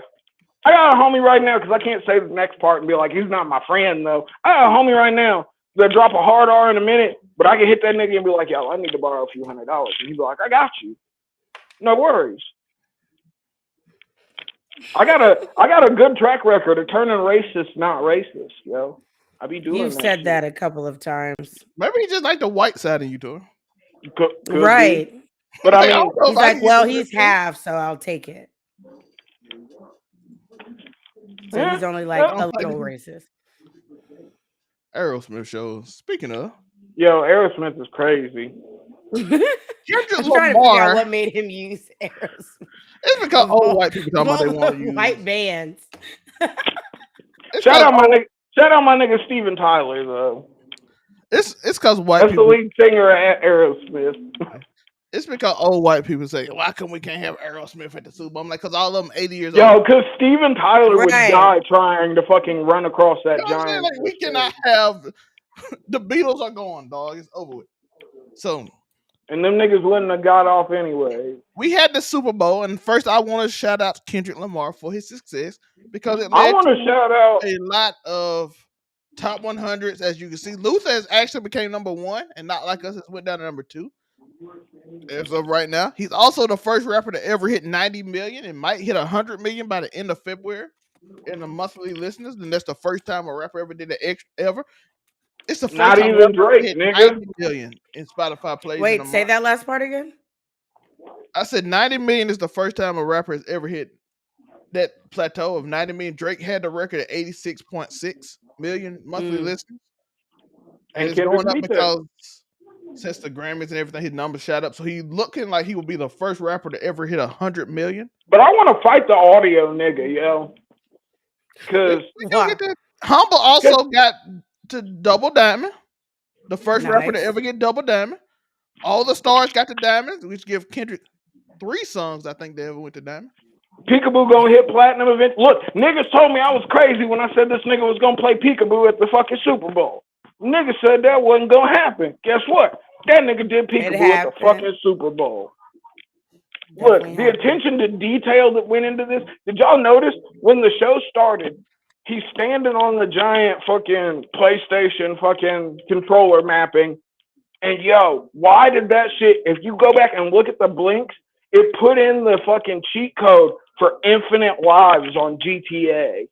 I got a homie right now because I can't say the next part and be like, he's not my friend though. I got a homie right now that drop a hard R in a minute, but I can hit that nigga and be like, yo, I need to borrow a few $100s, and he'd be like, I got you. No worries. I got a good track record of turning racist not racist, yo. I be doing. You've said that a couple of times. Maybe he just like the white side of you, too. Right. Be. But I mean, he's like, well, he's half, so I'll take it. So he's only like a little racist. Aerosmith shows. Speaking of, yo, Aerosmith is crazy. I'm trying to figure out what made him use Aerosmith. It's because old white people talking about they want to use white bands. Shout out my nigga Steven Tyler though. It's because white people. That's the lead singer at Aerosmith. It's because old white people say, why come we can't have Aerosmith at the Super Bowl? I'm like, because all of them 80 years old. Yo, because Steven Tyler would die trying to fucking run across that giant. Like, we cannot have the Beatles are gone, dog. It's over with. So, and them niggas wouldn't have got off anyway. We had the Super Bowl, and first I want to shout out Kendrick Lamar for his success because I want to shout out a lot of top 100s. As you can see, Luther has actually became number 1, and not like us, it went down to number 2. As of right now, he's also the first rapper to ever hit 90 million and might hit 100 million by the end of February in the monthly listeners. And that's the first time a rapper ever did it ever. It's the first not time even Drake, hit nigga. 90 million in Spotify plays. Wait, say that last part again. I said 90 million is the first time a rapper has ever hit that plateau of 90 million. Drake had the record at 86.6 million monthly listeners. And it's going up because since the Grammys and everything, his numbers shot up. So he's looking like he will be the first rapper to ever hit 100 million. But I want to fight the audio nigga, yo. Because Humble also got to double diamond. The first rapper to ever get double diamond. All the stars got to diamond, which give Kendrick 3 songs I think they ever went to diamond. Peekaboo gonna hit platinum event. Look, niggas told me I was crazy when I said this nigga was gonna play Peekaboo at the fucking Super Bowl. Niggas said that wasn't gonna happen. Guess what? That nigga did peekaboo at the fucking Super Bowl. Look, the attention to detail that went into this. Did y'all notice when the show started, he's standing on the giant fucking PlayStation fucking controller mapping. And yo, why did that shit, if you go back and look at the blinks, it put in the fucking cheat code for infinite lives on GTA.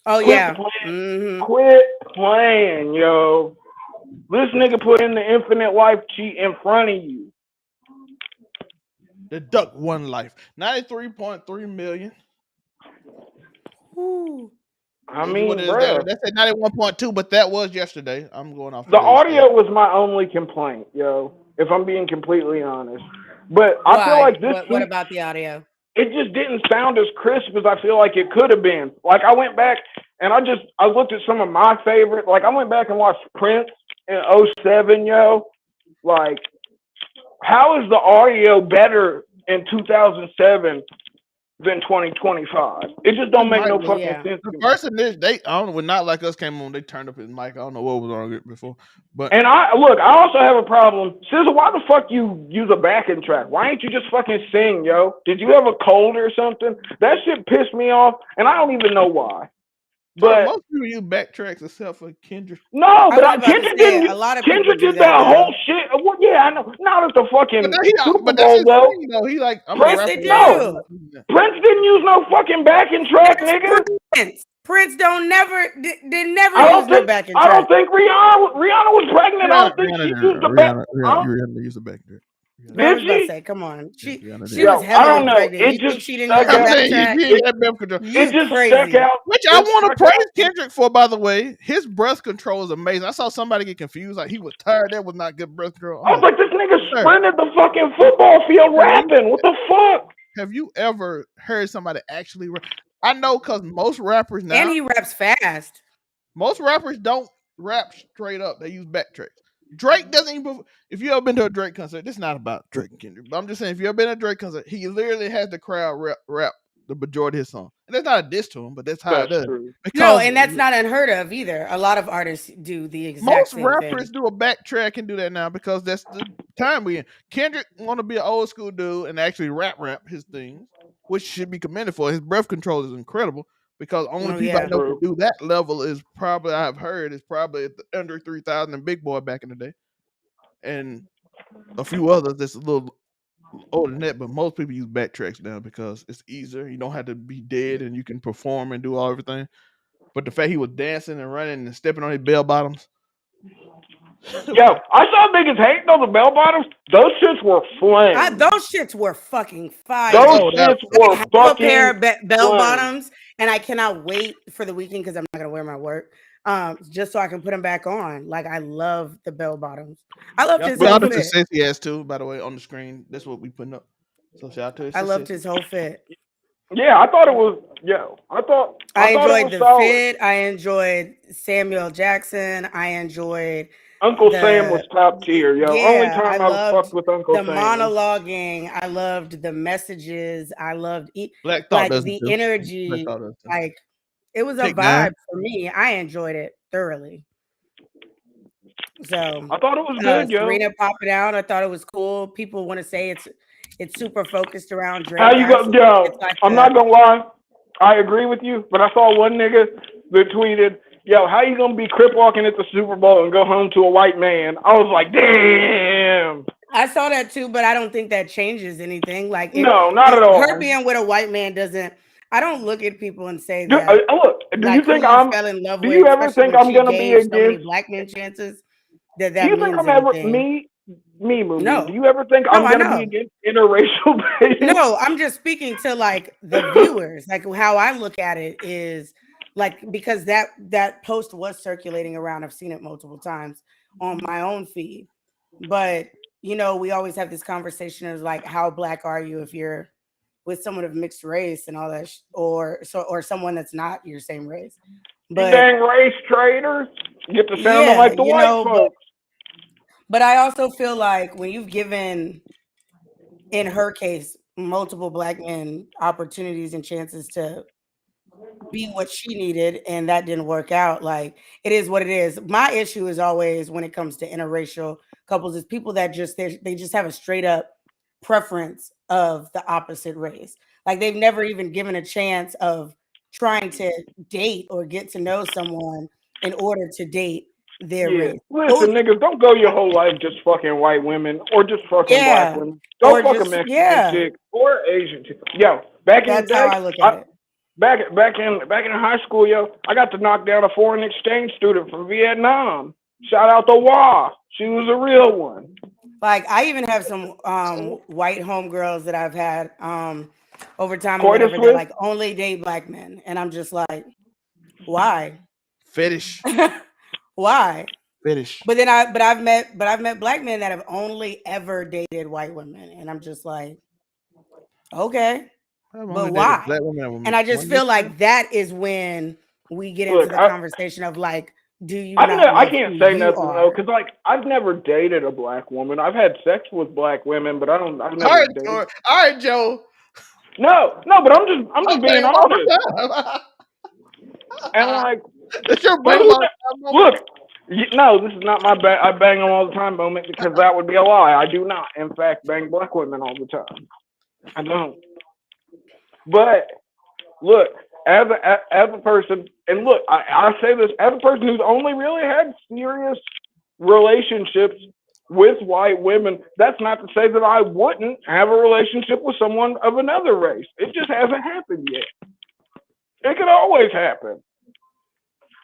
Oh, Quit playing, Quit playing, yo. This nigga put in the infinite life cheat in front of you. The duck one life. 93.3 million. Ooh. I mean, bro. That's at 91.2, but that was yesterday. I'm going off. The audio was my only complaint, yo, if I'm being completely honest. But I feel like this. What about the audio? It just didn't sound as crisp as I feel like it could have been. Like, I went back and I looked at some of my favorite. Like, I went back and watched Prince in 2007, yo. Like, how is the audio better in 2007 than 2025? It just don't make no fucking sense. The person I don't know, when Not Like Us came on, they turned up his mic. I don't know what was on it before. But I also have a problem. SZA, why the fuck you use a backing track? Why ain't you just fucking sing, yo? Did you have a cold or something? That shit pissed me off, and I don't even know why. But most people use backtracks except for Kendrick. No, but Kendrick didn't. Kendrick did that whole shit. Well, yeah, I know. Not at the fucking Super Bowl, though. He like, I'm Prince, Prince didn't use no fucking backing track, nigga. Prince never use no backing track. I don't think Rihanna was pregnant. I don't think she used the back. Rihanna used the backing track. I was about to say, come on. She was heavily pregnant. You think she didn't use the back track? It just stuck out. Which I want to praise Kendrick for, by the way. His breath control is amazing. I saw somebody get confused. Like, he was tired. That was not good breath control. I was like, this nigga sprinted the fucking football field rapping. What the fuck? Have you ever heard somebody actually rap? I know, because most rappers now. And he raps fast. Most rappers don't rap straight up. They use backtracks. Drake doesn't even. If you ever been to a Drake concert, this is not about Drake and Kendrick. But I'm just saying, if you ever been to a Drake concert, he literally has the crowd rap the majority of his song. And that's not a diss to him, but that's how it does. No, and that's not unheard of either. A lot of artists do the exact same thing. Most rappers do a backtrack and do that now because that's the time we in. Kendrick want to be an old school dude and actually rap his things, which should be commended for. His breath control is incredible. Because only people I know who do that level is probably, I've heard, is probably under 3,000 and Big Boy back in the day. And a few others that's a little older than that, but most people use backtracks now because it's easier. You don't have to be dead and you can perform and do everything. But the fact he was dancing and running and stepping on his bell bottoms. Yo, I saw niggas hating on the bell bottoms. Those shits were flame. Those shits were fucking fire. Those shits were fucking a pair of bell bottoms, and I cannot wait for the weekend because I'm not gonna wear my work. Just so I can put them back on. Like, I love the bell bottoms. I loved his whole fit. Says he has too, by the way, on the screen. That's what we putting up. So shout out to his. I loved his whole fit. Yeah, I thought it was. I enjoyed the fit. I enjoyed Samuel Jackson. I enjoyed Uncle Sam was top tier, yo. Yeah, only time I fucked with Uncle Sam. The monologuing. I loved the messages. I loved the energy. Like, it was a vibe for me. I enjoyed it thoroughly. So I thought it was good, yo. Serena popping out. I thought it was cool. People want to say it's super focused around Drake. How you go, yo? I'm not gonna lie. I agree with you, but I saw one nigga that tweeted, yo, how you gonna be crip walking at the Super Bowl and go home to a white man? I was like, damn. I saw that too, but I don't think that changes anything. Like, no, not at all. Her being with a white man doesn't. I don't look at people and say that. Look, do you think I'm fell in love do you ever think I'm gonna be against black men chances? Do you think I'm ever me? No. Do you ever think I'm gonna be against interracial dating? No, I'm just speaking to like the viewers. Like, how I look at it is like, because that post was circulating around. I've seen it multiple times on my own feed. But you know, we always have this conversation of like, how black are you if you're with someone of mixed race and all that, or someone that's not your same race. But, you dang race traitors, you get to sound like the white folks. But I also feel like when you've given, in her case, multiple black men opportunities and chances to be what she needed, and that didn't work out, like, it is what it is. My issue is always when it comes to interracial couples is people that they just have a straight up preference of the opposite race. Like they've never even given a chance of trying to date or get to know someone in order to date their race. Listen, niggas, don't go your whole life just fucking white women or just fucking black women. Don't fuck a Mexican chick or Asian chick. Yo, back in the day, how I look at it. Back in high school, yo, I got to knock down a foreign exchange student from Vietnam. Shout out to Wah. She was a real one. Like I even have some white homegirls that I've had over time or whatever, they like only date black men. And I'm just like, why? Fetish. Why? Fetish. But then I've met black men that have only ever dated white women. And I'm just like, okay. But why? And I just feel like that is when we get into the conversation of like, do you? I can't say nothing though, because like I've never dated a black woman. I've had sex with black women, but I've never dated. All right, Joe. No, but I'm just being honest. And like, it's your look. No, this is not my I bang them all the time moment, because that would be a lie. I do not, in fact, bang black women all the time. I don't. But look, as a person, and look, I say this as a person who's only really had serious relationships with white women. That's not to say that I wouldn't have a relationship with someone of another race. It just hasn't happened yet. It could always happen.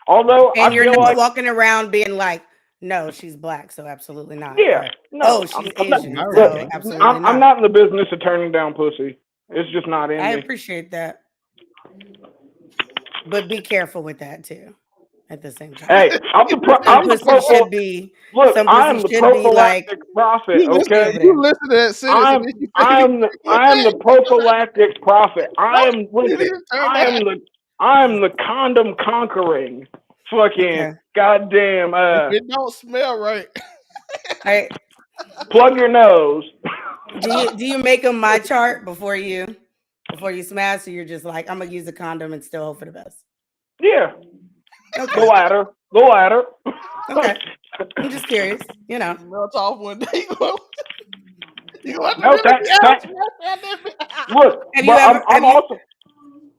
Although, and you're not walking around being like, no, she's black, so absolutely not. Yeah, no. Oh, she's Asian, so absolutely not. I'm not in the business of turning down pussy. It's just not in me. I appreciate that. But be careful with that too. At the same time. Hey, I'm the prophylactic prophet, okay? You listen to that sentence. I'm the prophylactic prophet. I am the condom conquering fucking goddamn if it don't smell right. Hey, plug your nose. Do you make them my chart before you smash, or you're just like, I'm gonna use a condom and still hope for the best? Yeah. Okay. The latter. Okay. I'm just curious, you know. Melt off one day. Look,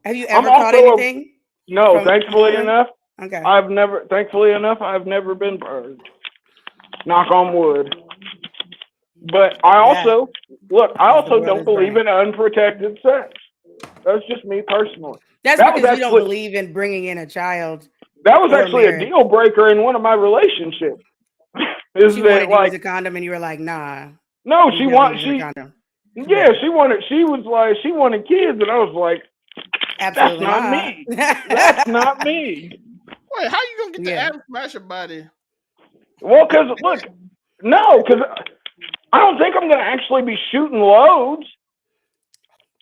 have you ever caught anything? No, thankfully enough. Okay. I've never been burned. Knock on wood. But I also don't believe in unprotected sex. That's just me personally. That's because you don't believe in bringing in a child. That was actually a deal breaker in one of my relationships. She wanted to use a condom, and you were like, "Nah." No, she wanted kids, and I was like, "Absolutely that's not me. That's not me." Wait, how you gonna get the Adam Smasher body? Well, because I don't think I'm gonna actually be shooting loads.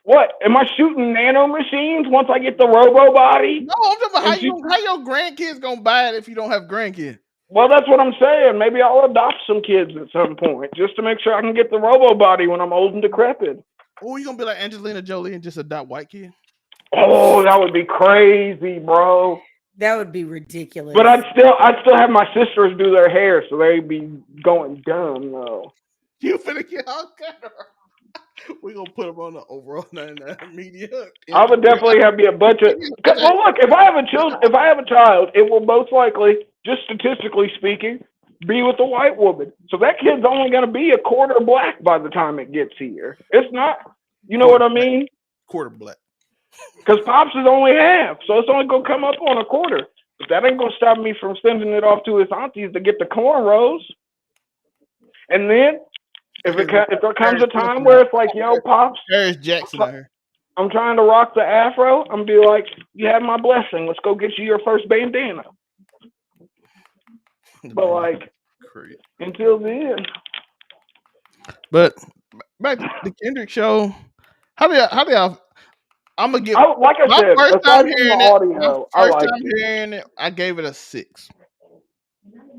What? Am I shooting nano machines once I get the robo body? No, I'm talking about how your grandkids gonna buy it if you don't have grandkids. Well, that's what I'm saying. Maybe I'll adopt some kids at some point just to make sure I can get the robo body when I'm old and decrepit. Oh, you gonna be like Angelina Jolie and just adopt white kids? Oh, that would be crazy, bro. That would be ridiculous. But I'd still have my sisters do their hair, so they'd be going dumb though. You finna get all kind of. We're gonna put them on the overall 99 media. I would definitely have a bunch of. Well, look, if I have a child, it will most likely, just statistically speaking, be with a white woman. So that kid's only gonna be a quarter black by the time it gets here. It's not, you know what I mean? Quarter black. Because Pops is only half, so it's only gonna come up on a quarter. But that ain't gonna stop me from sending it off to his aunties to get the cornrows. And then, if there comes a time where it's like, yo, Pops, there's Jackson out here. I'm trying to rock the afro, I'm gonna be like, you have my blessing. Let's go get you your first bandana. But like, until then. But back to the Kendrick show. How do y'all? I'm gonna give. Like I said, first time hearing it, I gave it a 6.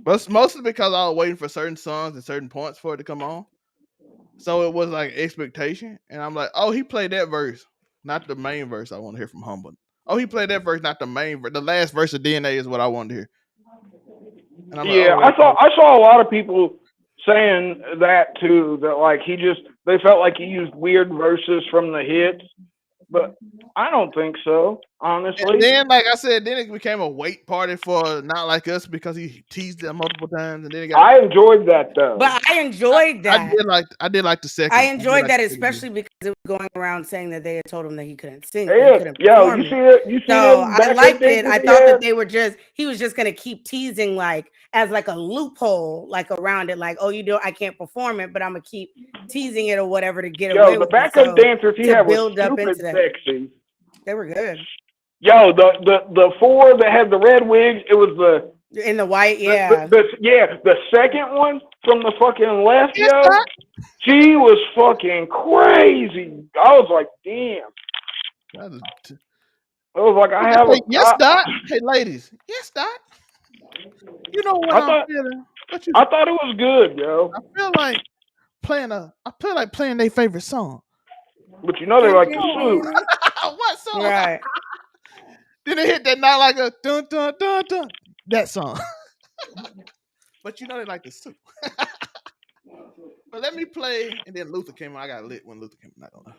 But mostly because I was waiting for certain songs and certain points for it to come on. So it was like expectation, and I'm like, oh, he played that verse, not the main verse I want to hear from Humble. Oh, he played that verse, not the main verse. The last verse of DNA is what I wanted to hear. And I'm I saw a lot of people saying that too. That like they felt like he used weird verses from the hits, but I don't think so. Honestly. And then, like I said, then it became a wait party for Not Like Us because he teased them multiple times, and then I enjoyed that though. But I enjoyed that. I did like the second. I enjoyed that, especially because it was going around saying that they had told him that he couldn't sing. Yeah, he couldn't perform you see it. You see so it. I liked it. I thought that he was just gonna keep teasing like as like a loophole, like around it, like, oh, I can't perform it, but I'm gonna keep teasing it or whatever to get away with it. The backup dancers he had was stupid sexy. They were good. Yo, the four that had the red wigs, it was in the white, yeah. The second one from the fucking left, she was fucking crazy. I was like, damn. I was like, I have yes, Dot. Hey, ladies. Yes, Dot. You know what I'm feeling? I thought it was good, yo. I feel like playing their favorite song. But you know they like to sue. What song? Right. Then they hit that Not Like a dun dun dun dun. That song. But you know they like to sue. But let me play, and then Luther came on. I got lit when Luther came on.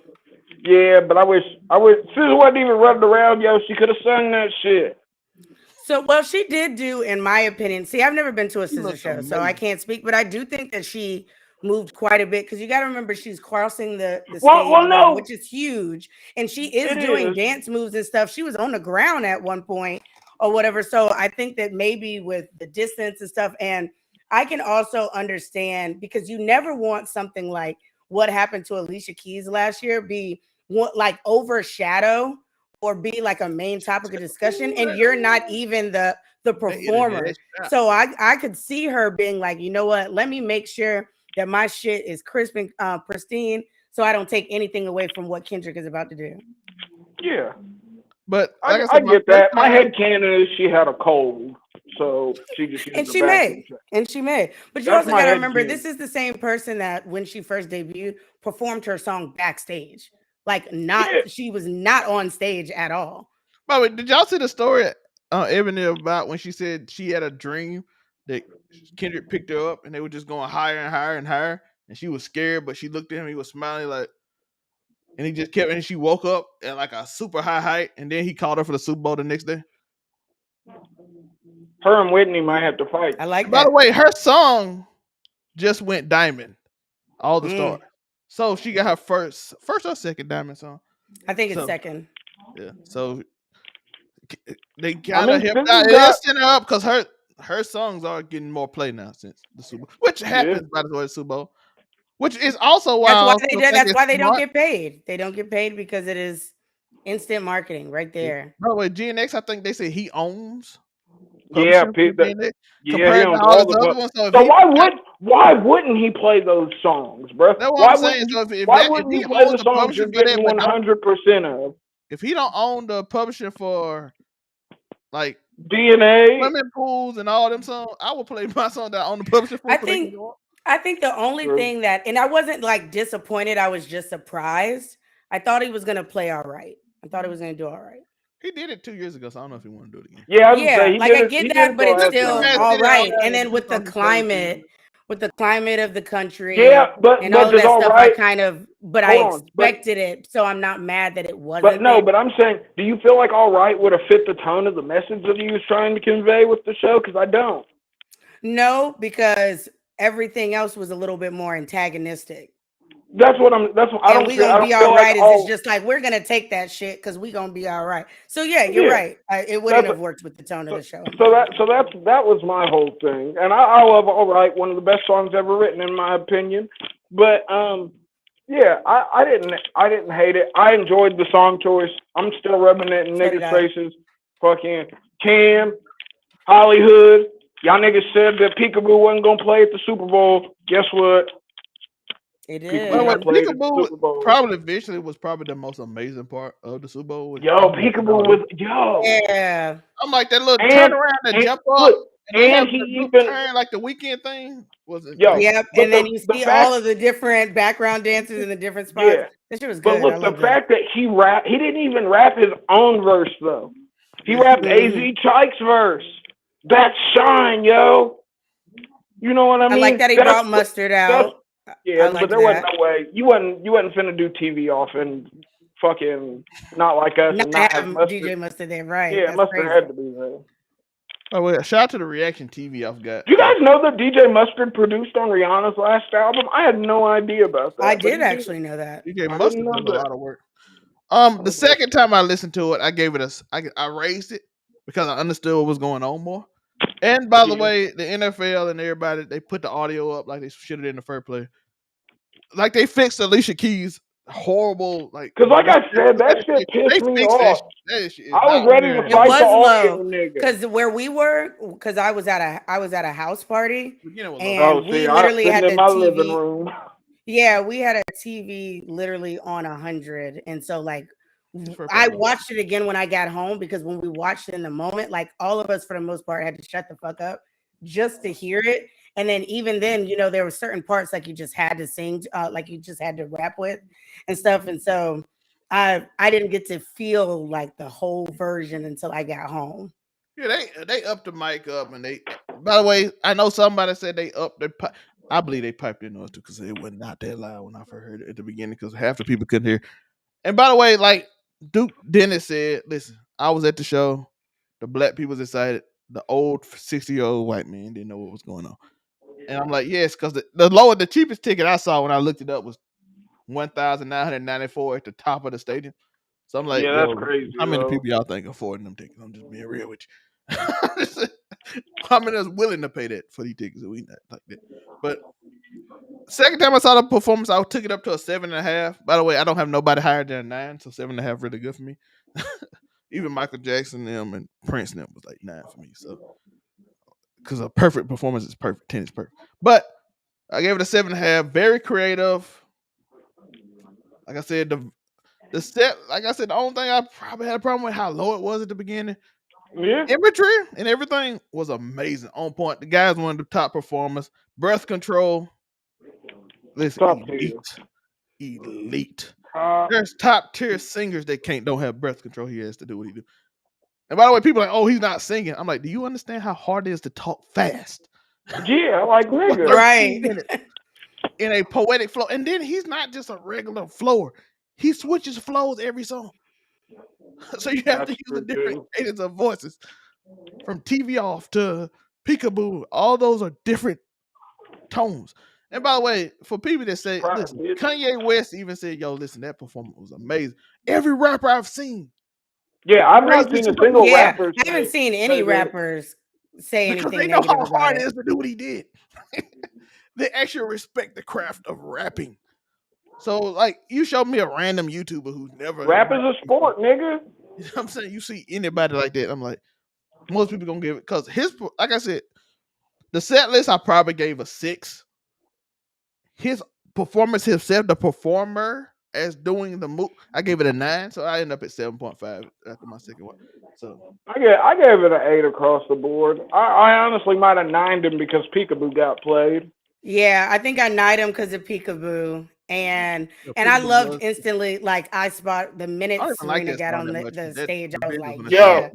Yeah, but I wish Susan wasn't even running around, yo. She could have sung that shit. So, well, she did do, in my opinion. See, I've never been to a SZA show, so I can't speak, but I do think that she moved quite a bit because you got to remember she's crossing the stage, which is huge, and she is doing dance moves and stuff. She was on the ground at one point or whatever. So I think that maybe with the distance and stuff, and I can also understand because you never want something like what happened to Alicia Keys last year be like overshadow or be like a main topic of discussion, and you're not even the performer. So I could see her being like, you know what? Let me make sure that my shit is crisp and pristine, so I don't take anything away from what Kendrick is about to do. Yeah, but I get that. My headcanon is she had a cold, so she just and she may. But you also got to remember, this is the same person that when she first debuted performed her song backstage. Like she was not on stage at all. By the way, did y'all see the story Ebony about when she said she had a dream that Kendrick picked her up and they were just going higher and higher and higher, and she was scared, but she looked at him, he was smiling like, and he just kept, and she woke up at like a super high height, and then he called her for the Super Bowl the next day. Her and Whitney might have to fight. I like that. By the way, her song just went diamond. All the stars. So she got her first or second diamond song. I think it's second. Yeah. So they gotta help her up because her songs are getting more play now since the Super Bowl, which happens by the way, the Super Bowl, which is also why that's why they don't get paid. They don't get paid because it is instant marketing right there. By the way, GNX, I think they say he owns. Yeah, compared to all the other ones. So why wouldn't he play those songs, bro? That's what I'm saying. So why wouldn't he play the songs you're getting 100% of? If he don't own the publishing for like DNA, swimming pools, and all them songs, I will play my song that I own the publishing for. I think the only thing that, and I wasn't like disappointed, I was just surprised. I thought he was gonna play all right. I thought he was gonna do all right. He did it 2 years ago, so I don't know if he want to do it again. Yeah, I get that, but it's still all right. And then with the climate of the country, and all that stuff, right. I expected it, so I'm not mad that it wasn't. But I'm saying, do you feel like all right would have fit the tone of the message that he was trying to convey with the show? Because I don't. No, because everything else was a little bit more antagonistic. That's what I don't. We gonna be all right. It's just like we're gonna take that shit because we gonna be all right. So yeah, you're right. It wouldn't have worked with the tone of the show. So that was my whole thing, and I love All Right, one of the best songs ever written in my opinion. But yeah, I didn't hate it. I enjoyed the song choice. I'm still rubbing it in niggas' faces. Fucking Cam, Hollywood, y'all niggas said that Peekaboo wasn't gonna play at the Super Bowl. Guess what? It is. Peekaboo probably visually was probably the most amazing part of the Super Bowl. Peekaboo was Yeah. I'm like that little turn around and jump up, and he even turn like the weekend thing was it? Yep. And then you see all of the different background dancers in the different spots. Yeah. That shit was good. But look, the fact that he didn't even rap his own verse though. He rapped AZ Chike's verse. That's shine, yo. You know what I mean? I like that he brought mustard out. Yeah, but there wasn't no way. You wasn't finna do TV off and fucking not like us and not have mustard. DJ Mustard there, right? Yeah, That's mustard crazy. had to be there. Oh well, shout out to the reaction TV I've got. Do you guys know that DJ Mustard produced on Rihanna's last album? I had no idea about that. I did actually know that. DJ Mustard did a lot of work. The second time I listened to it, I gave it I raised it because I understood what was going on more. And by the way, the NFL and everybody, they put the audio up like they should have in the first place. Like they fixed Alicia Keys' horrible, because like I said, that shit pissed me off. I was ready to fight the audio nigga. Because where we were, because I was at a house party, and we literally had the living room. Yeah, we had a TV literally on 100, and so like I watched it again when I got home because when we watched it in the moment, like all of us for the most part had to shut the fuck up just to hear it. And then even then, you know, there were certain parts like you just had to sing, like you just had to rap with and stuff. And so I didn't get to feel like the whole version until I got home. Yeah, they upped the mic up, and they. By the way, I know somebody said they upped their. I believe they piped in noise too because it was not that loud when I first heard it at the beginning because half the people couldn't hear. And by the way, like Duke Dennis said, listen, I was at the show. The black people was excited. The old 60-year-old white man didn't know what was going on. And I'm like, yes, because the cheapest ticket I saw when I looked it up was $1,994 at the top of the stadium. So I'm like, yeah, that's crazy. How many people y'all think affording them tickets? I'm just being real with you. How many is willing to pay that for these tickets? We not like that. But second time I saw the performance, I took it up to a 7.5. By the way, I don't have nobody higher than a 9, so 7.5 really good for me. Even Michael Jackson them and Prince them was like 9 for me. So because a perfect performance is perfect, 10 is perfect. But I gave it a 7.5. Very creative. Like I said, the step, like I said, the only thing I probably had a problem with how low it was at the beginning. Yeah. Imagery and everything was amazing, on point. The guy's one of the top performers. Breath control. Listen, elite. There's top tier singers that don't have breath control. He has to do what he do. And by the way, people are like, oh, he's not singing. I'm like, do you understand how hard it is to talk fast? Yeah, like nigga. Right. In a poetic flow. And then he's not just a regular flower. He switches flows every song. So you have to use the different cadence of voices. From TV off to peekaboo. All those are different tones. And by the way, for people that say, listen, Kanye West even said, yo, listen, that performance was amazing. Every rapper I've seen. Yeah, I've not seen a single rapper. I haven't seen any rappers say because anything they know negative how hard about it is to do what he did. They actually respect the craft of rapping. So, like, you show me a random YouTuber who's never... Rap is a sport, nigga. You know what I'm saying? You see anybody like that, I'm like, most people gonna give it, because like I said, the set list I probably gave a 6. His performance himself, the performer as doing the move, I gave it a 9, so I ended up at 7.5 after my second one. So I gave it an 8 across the board. I honestly might have 9'd him because Peekaboo got played. Yeah, I think I 9'd him because of Peekaboo. And I loved instantly, like I spot the minute Serena got on the stage, I was like, yeah,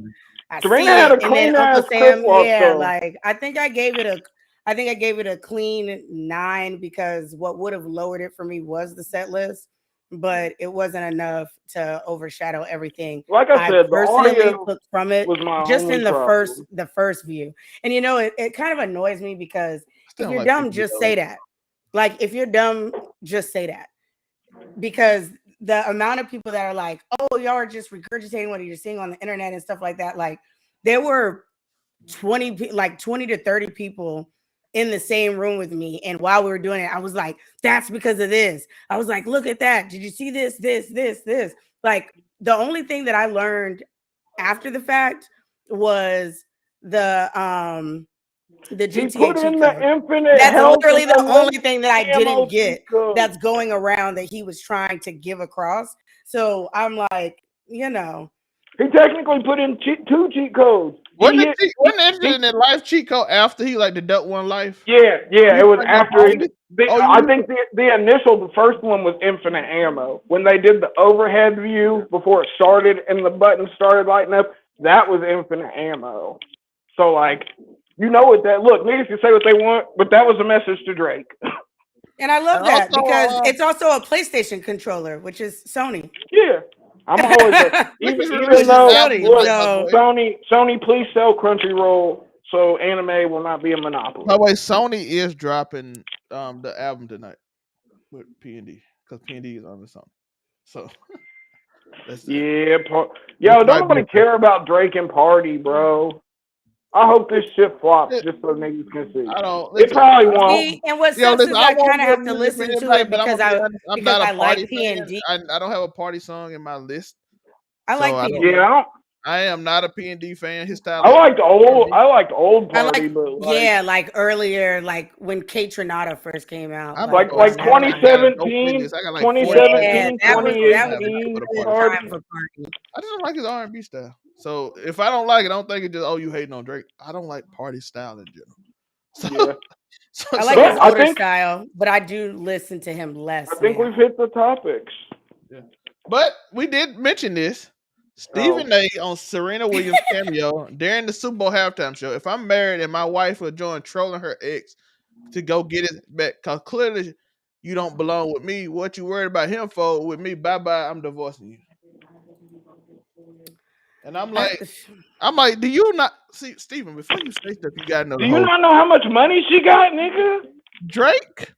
Serena had a clean ass Sam, yeah, like I think I gave it a clean 9 because what would have lowered it for me was the set list, but it wasn't enough to overshadow everything. Like I said, personally the audio took from it was my just only in the problem. first view. And you know, it kind of annoys me because if you're dumb, just say that. Like, if you're dumb, just say that. Because the amount of people that are like, oh, y'all are just regurgitating what you're seeing on the internet and stuff like that. Like, there were 20 to 30 people in the same room with me. And while we were doing it, I was like, that's because of this. I was like, look at that. Did you see this? Like, the only thing that I learned after the fact was the GTA he put in cheat the code. infinite. That's literally the health only thing that I didn't get code. that's going around that he was trying to give across. So I'm like, you know, he technically put in 2 cheat codes. Wasn't it in that life cheat code after he like deduct 1 life? Yeah, it was after. I think the first one was infinite ammo. When they did the overhead view before it started and the button started lighting up, that was infinite ammo. So like You know what that look, niggas can say what they want, but that was a message to Drake. And I love And that also, because it's also a PlayStation controller, which is Sony. Yeah. I'm always even though Sony, please sell Crunchyroll so anime will not be a monopoly. By the way, Sony is dropping the album tonight with P&D because P&D is on the song. So yeah, yo, don't nobody care about Drake and Party, bro. I hope this shit flops just so niggas can see. I don't. It probably won't. And what sucks is I kind of have to listen to it because I'm not I a like party P&D. fan. I don't have a party song in my list. I like P&D. Yeah, I am not a P&D fan. His style. I liked old Party, but like earlier, like when Kate Trinata first came out. Like 2017, 2018. I just don't like his R&B style. So if I don't like it, I don't think it's just you hating on Drake. I don't like party style in general. So, I like his older style, but I do listen to him less. I think we've hit the topics. Yeah. But we did mention this. Stephen A. on Serena Williams cameo during the Super Bowl halftime show. If I'm married and my wife will join trolling her ex to go get it back, because clearly you don't belong with me. What you worried about him for? With me, bye-bye, I'm divorcing you. And I'm like, do you not see, Stephen? Before you say stuff, you gotta know. Do you not know how much money she got, nigga? Drake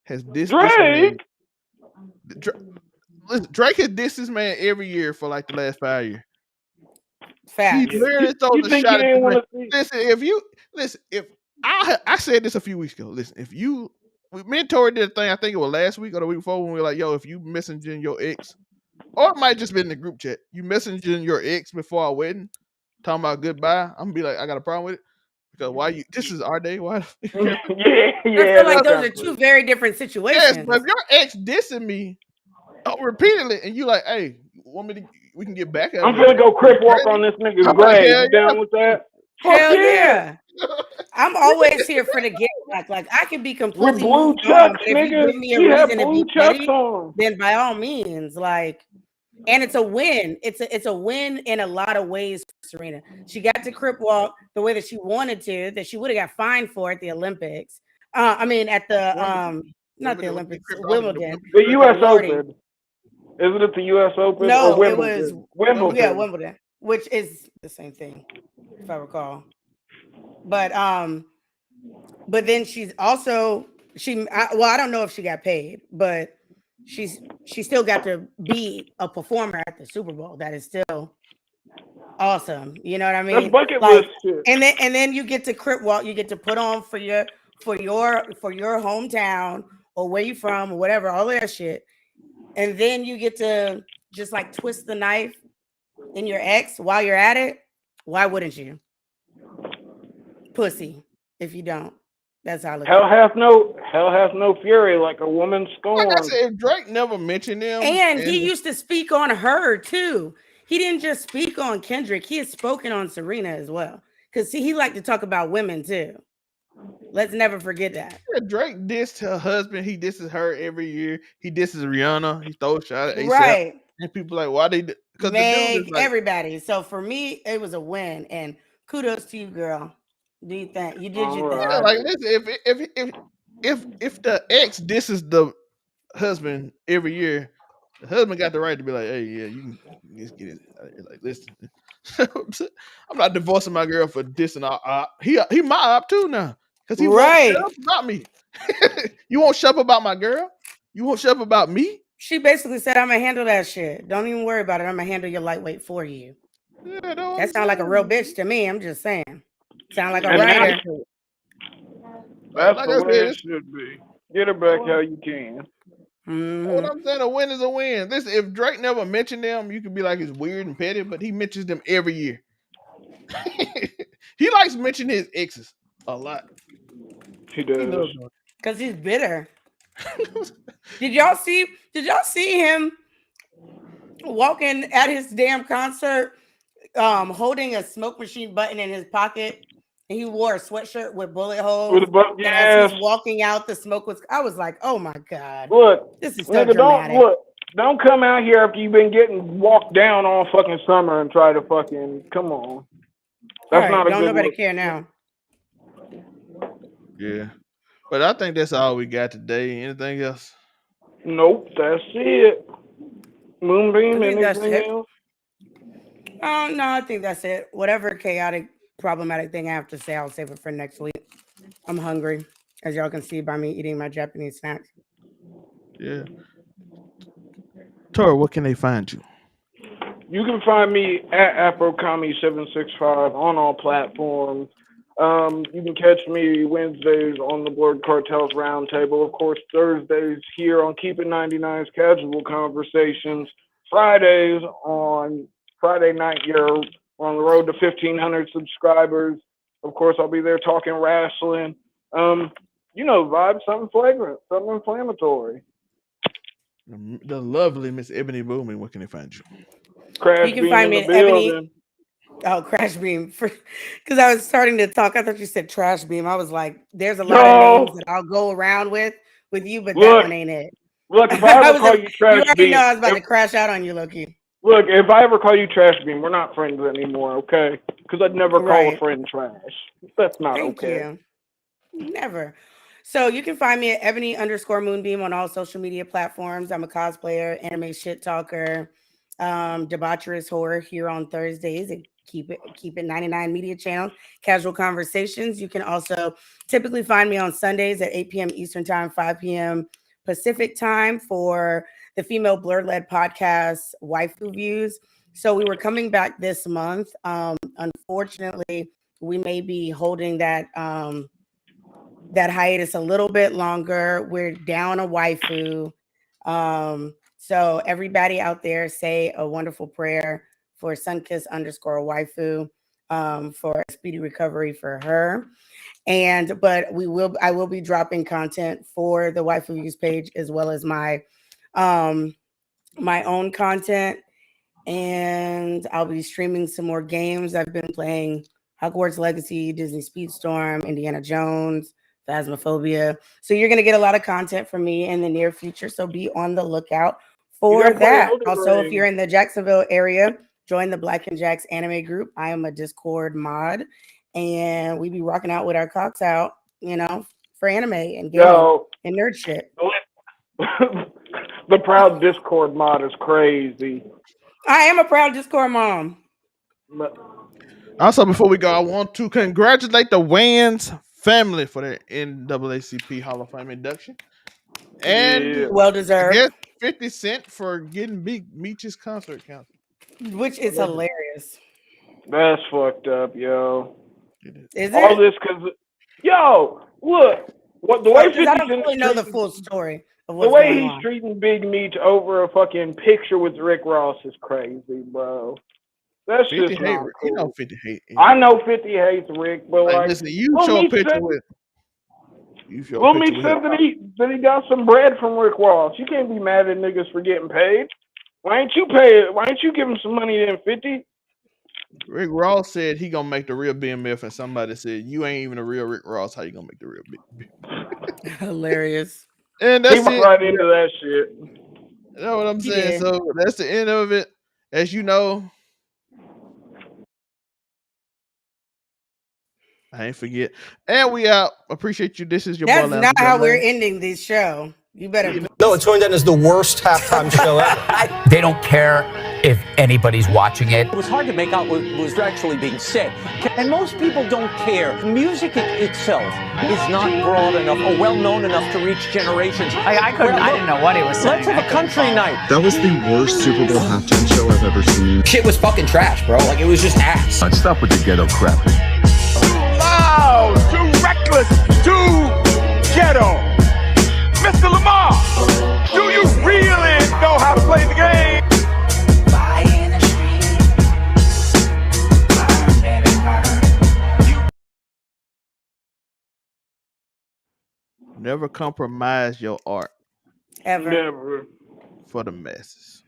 has this. Drake has dissed this man every year for like the last 5 years. Facts. He literally throws a shot at the listen, if I said this a few weeks ago. Listen, if you Mentor did a thing, I think it was last week or the week before, when we were like, yo, if you messaging your ex, or it might just be in the group chat, you messaging your ex before our wedding, talking about goodbye, I'm gonna be like, I got a problem with it. Because this is our day. Why? I feel like those are two very different situations. Yes, but if your ex dissing me repeatedly, and you like, hey, we can get back at I'm gonna go crip walk on this nigga's grave. You down with that? Hell yeah. I'm always here for the get back. Like I can be completely blue chucks, if nigga. you give me a reason to be petty, then by all means, like, and it's a win. It's a win in a lot of ways for Serena. She got to crip walk the way that she wanted to, that she would have got fined for at the Olympics. At the not the Olympics, Wimbledon. The U.S. Open. Isn't it the U.S. Open? No, or it was Wimbledon. Yeah, Wimbledon, which is the same thing, if I recall. But then she's also I don't know if she got paid, but she still got to be a performer at the Super Bowl. That is still awesome. You know what I mean? That's bucket list shit. And then you get to crip walk. You get to put on for your hometown or where you from or whatever, all that shit. And then you get to just like twist the knife in your ex while you're at it. Why wouldn't you? Pussy. If you don't, that's how. Hell hath no fury like a woman scorned. Like I said, if Drake never mentioned him, and he used to speak on her too. He didn't just speak on Kendrick. He had spoken on Serena as well, because he liked to talk about women too. Let's never forget that. Yeah, Drake dissed her husband. He disses her every year. He disses Rihanna. He throws a shot at ASAP. Right. And people like, why they? Because everybody. So for me, it was a win. And kudos to you, girl. Do you think you did your thing? Yeah, like listen, if the ex disses the husband every year, the husband got the right to be like, hey, yeah, you can just get it. Like, listen, I'm not divorcing my girl for dissing our op. He my op too now. Because he won't shut up about me. You won't shut up about my girl? You won't shut up about me? She basically said, I'm going to handle that shit. Don't even worry about it. I'm going to handle your lightweight for you. Yeah, that sounds like a real bitch to me. I'm just saying. Sound like a writer. That's like the way it should be. Get her back how you can. Mm-hmm. What I'm saying, a win is a win. Listen, if Drake never mentioned them, you could be like, it's weird and petty, but he mentions them every year. He likes mentioning his exes a lot. He does. Because he's bitter. Did y'all see him walking at his damn concert, holding a smoke machine button in his pocket? And he wore a sweatshirt with bullet holes. As he's walking out, the smoke was. I was like, "Oh my god!" Look, this is so dramatic. Don't come out here after you've been getting walked down all fucking summer and try to fucking come on. That's not a don't good nobody look. care now. Yeah. But I think that's all we got today. Anything else? Nope, that's it. Moonbeam, I think that's anything it. else? No, I think that's it. Whatever chaotic, problematic thing I have to say, I'll save it for next week. I'm hungry, as y'all can see by me eating my Japanese snacks. Yeah. Tori, where can they find you? You can find me at AfroCommy765 on all platforms. You can catch me Wednesdays on the Blurred Cartels Roundtable. Of course, Thursdays here on Keep It 99's Casual Conversations. Fridays on Friday night, you're on the road to 1,500 subscribers. Of course, I'll be there talking wrestling. Vibe, something flagrant, something inflammatory. The lovely Miss Ebony Booming, where can they find you? Crash You can Beam find in me the at Ebony. building. Oh, Crash Beam. Because I was starting to talk. I thought you said Trash Beam. I was like, there's a lot of names that I'll go around with you, but that one ain't it. Look, if I ever call you Trash you already Beam, know I was about to crash out on you, Loki. Look, if I ever call you Trash Beam, we're not friends anymore, okay? Because I'd never call a friend trash. That's not Thank okay. you. Never. So you can find me at Ebony_Moonbeam on all social media platforms. I'm a cosplayer, anime shit talker, debaucherous horror here on Thursdays at Keep It 99 Media Channel, Casual Conversations. You can also typically find me on Sundays at 8 p.m. Eastern Time, 5 p.m. Pacific Time for the female blur-led podcast, Waifu Views. So we were coming back this month. Unfortunately, we may be holding that that hiatus a little bit longer. We're down a waifu. So everybody out there say a wonderful prayer for Sunkiss_waifu for a speedy recovery for her. But I will be dropping content for the Waifu Views page as well as my my own content. And I'll be streaming some more games. I've been playing Hogwarts Legacy, Disney Speedstorm, Indiana Jones, Phasmophobia. So you're going to get a lot of content from me in the near future. So be on the lookout for that. Also, if you're in the Jacksonville area, join the Black and Jacks anime group. I am a Discord mod, and we be rocking out with our cocks out, for anime and gaming and nerd shit. The proud Discord mod is crazy. I am a proud Discord mom. Also, before we go, I want to congratulate the Wayans family for their NAACP Hall of Fame induction. And well deserved. I guess 50 Cent for getting Big Meech's concert count. Which is hilarious. That's fucked up, yo. Is all it? this because, look, the way 50 I don't really know the full story of what's the way going he's on. treating Big Meech over a fucking picture with Rick Ross is crazy, bro. That's 50 just hate not Rick. cool. You know 50 hate. I know 50 hates Rick, but listen, you show a picture with. Lil Meech said that he got some bread from Rick Ross. You can't be mad at niggas for getting paid. Why ain't you pay it? Why ain't you give him some money then, 50? Rick Ross said he gonna make the real BMF, and somebody said you ain't even a real Rick Ross. How you gonna make the real BMF? Hilarious. And that's he went right into that shit. You know what I'm saying? So that's the end of it. As you know, I ain't forget. And we out. Appreciate you. This is your That's boy. not how we're ending this show. You better. No, it's going down as the worst halftime show ever. They don't care if anybody's watching it. It was hard to make out what was actually being said. And most people don't care. Music itself is not broad enough or well-known enough to reach generations. I didn't know what he was saying. Let's have a country night. That was the worst Super Bowl halftime show I've ever seen. Shit was fucking trash, bro. Like, it was just ass. Stop with the ghetto crap. Too loud, too reckless, too ghetto. Mr. Lamar, do you really know how to play the game? Never compromise your art. Ever. Never. For the masses.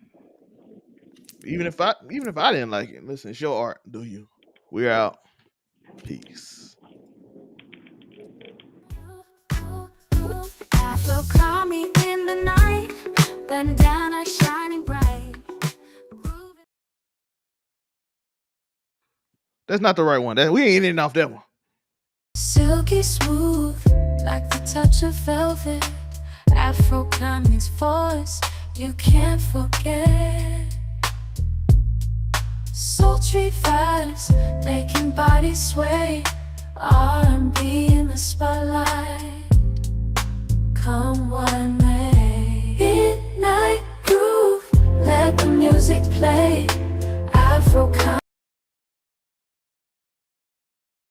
Even if I didn't like it, listen, it's your art. Do you? We're out. Peace. Afro call me in the night, bandana shining bright. That's not the right one. We ain't in off that one. Silky smooth, like the touch of velvet. Afro Kanye's voice, you can't forget. Sultry vibes, making bodies sway. R&B in the spotlight, come what may. Midnight groove, let the music play.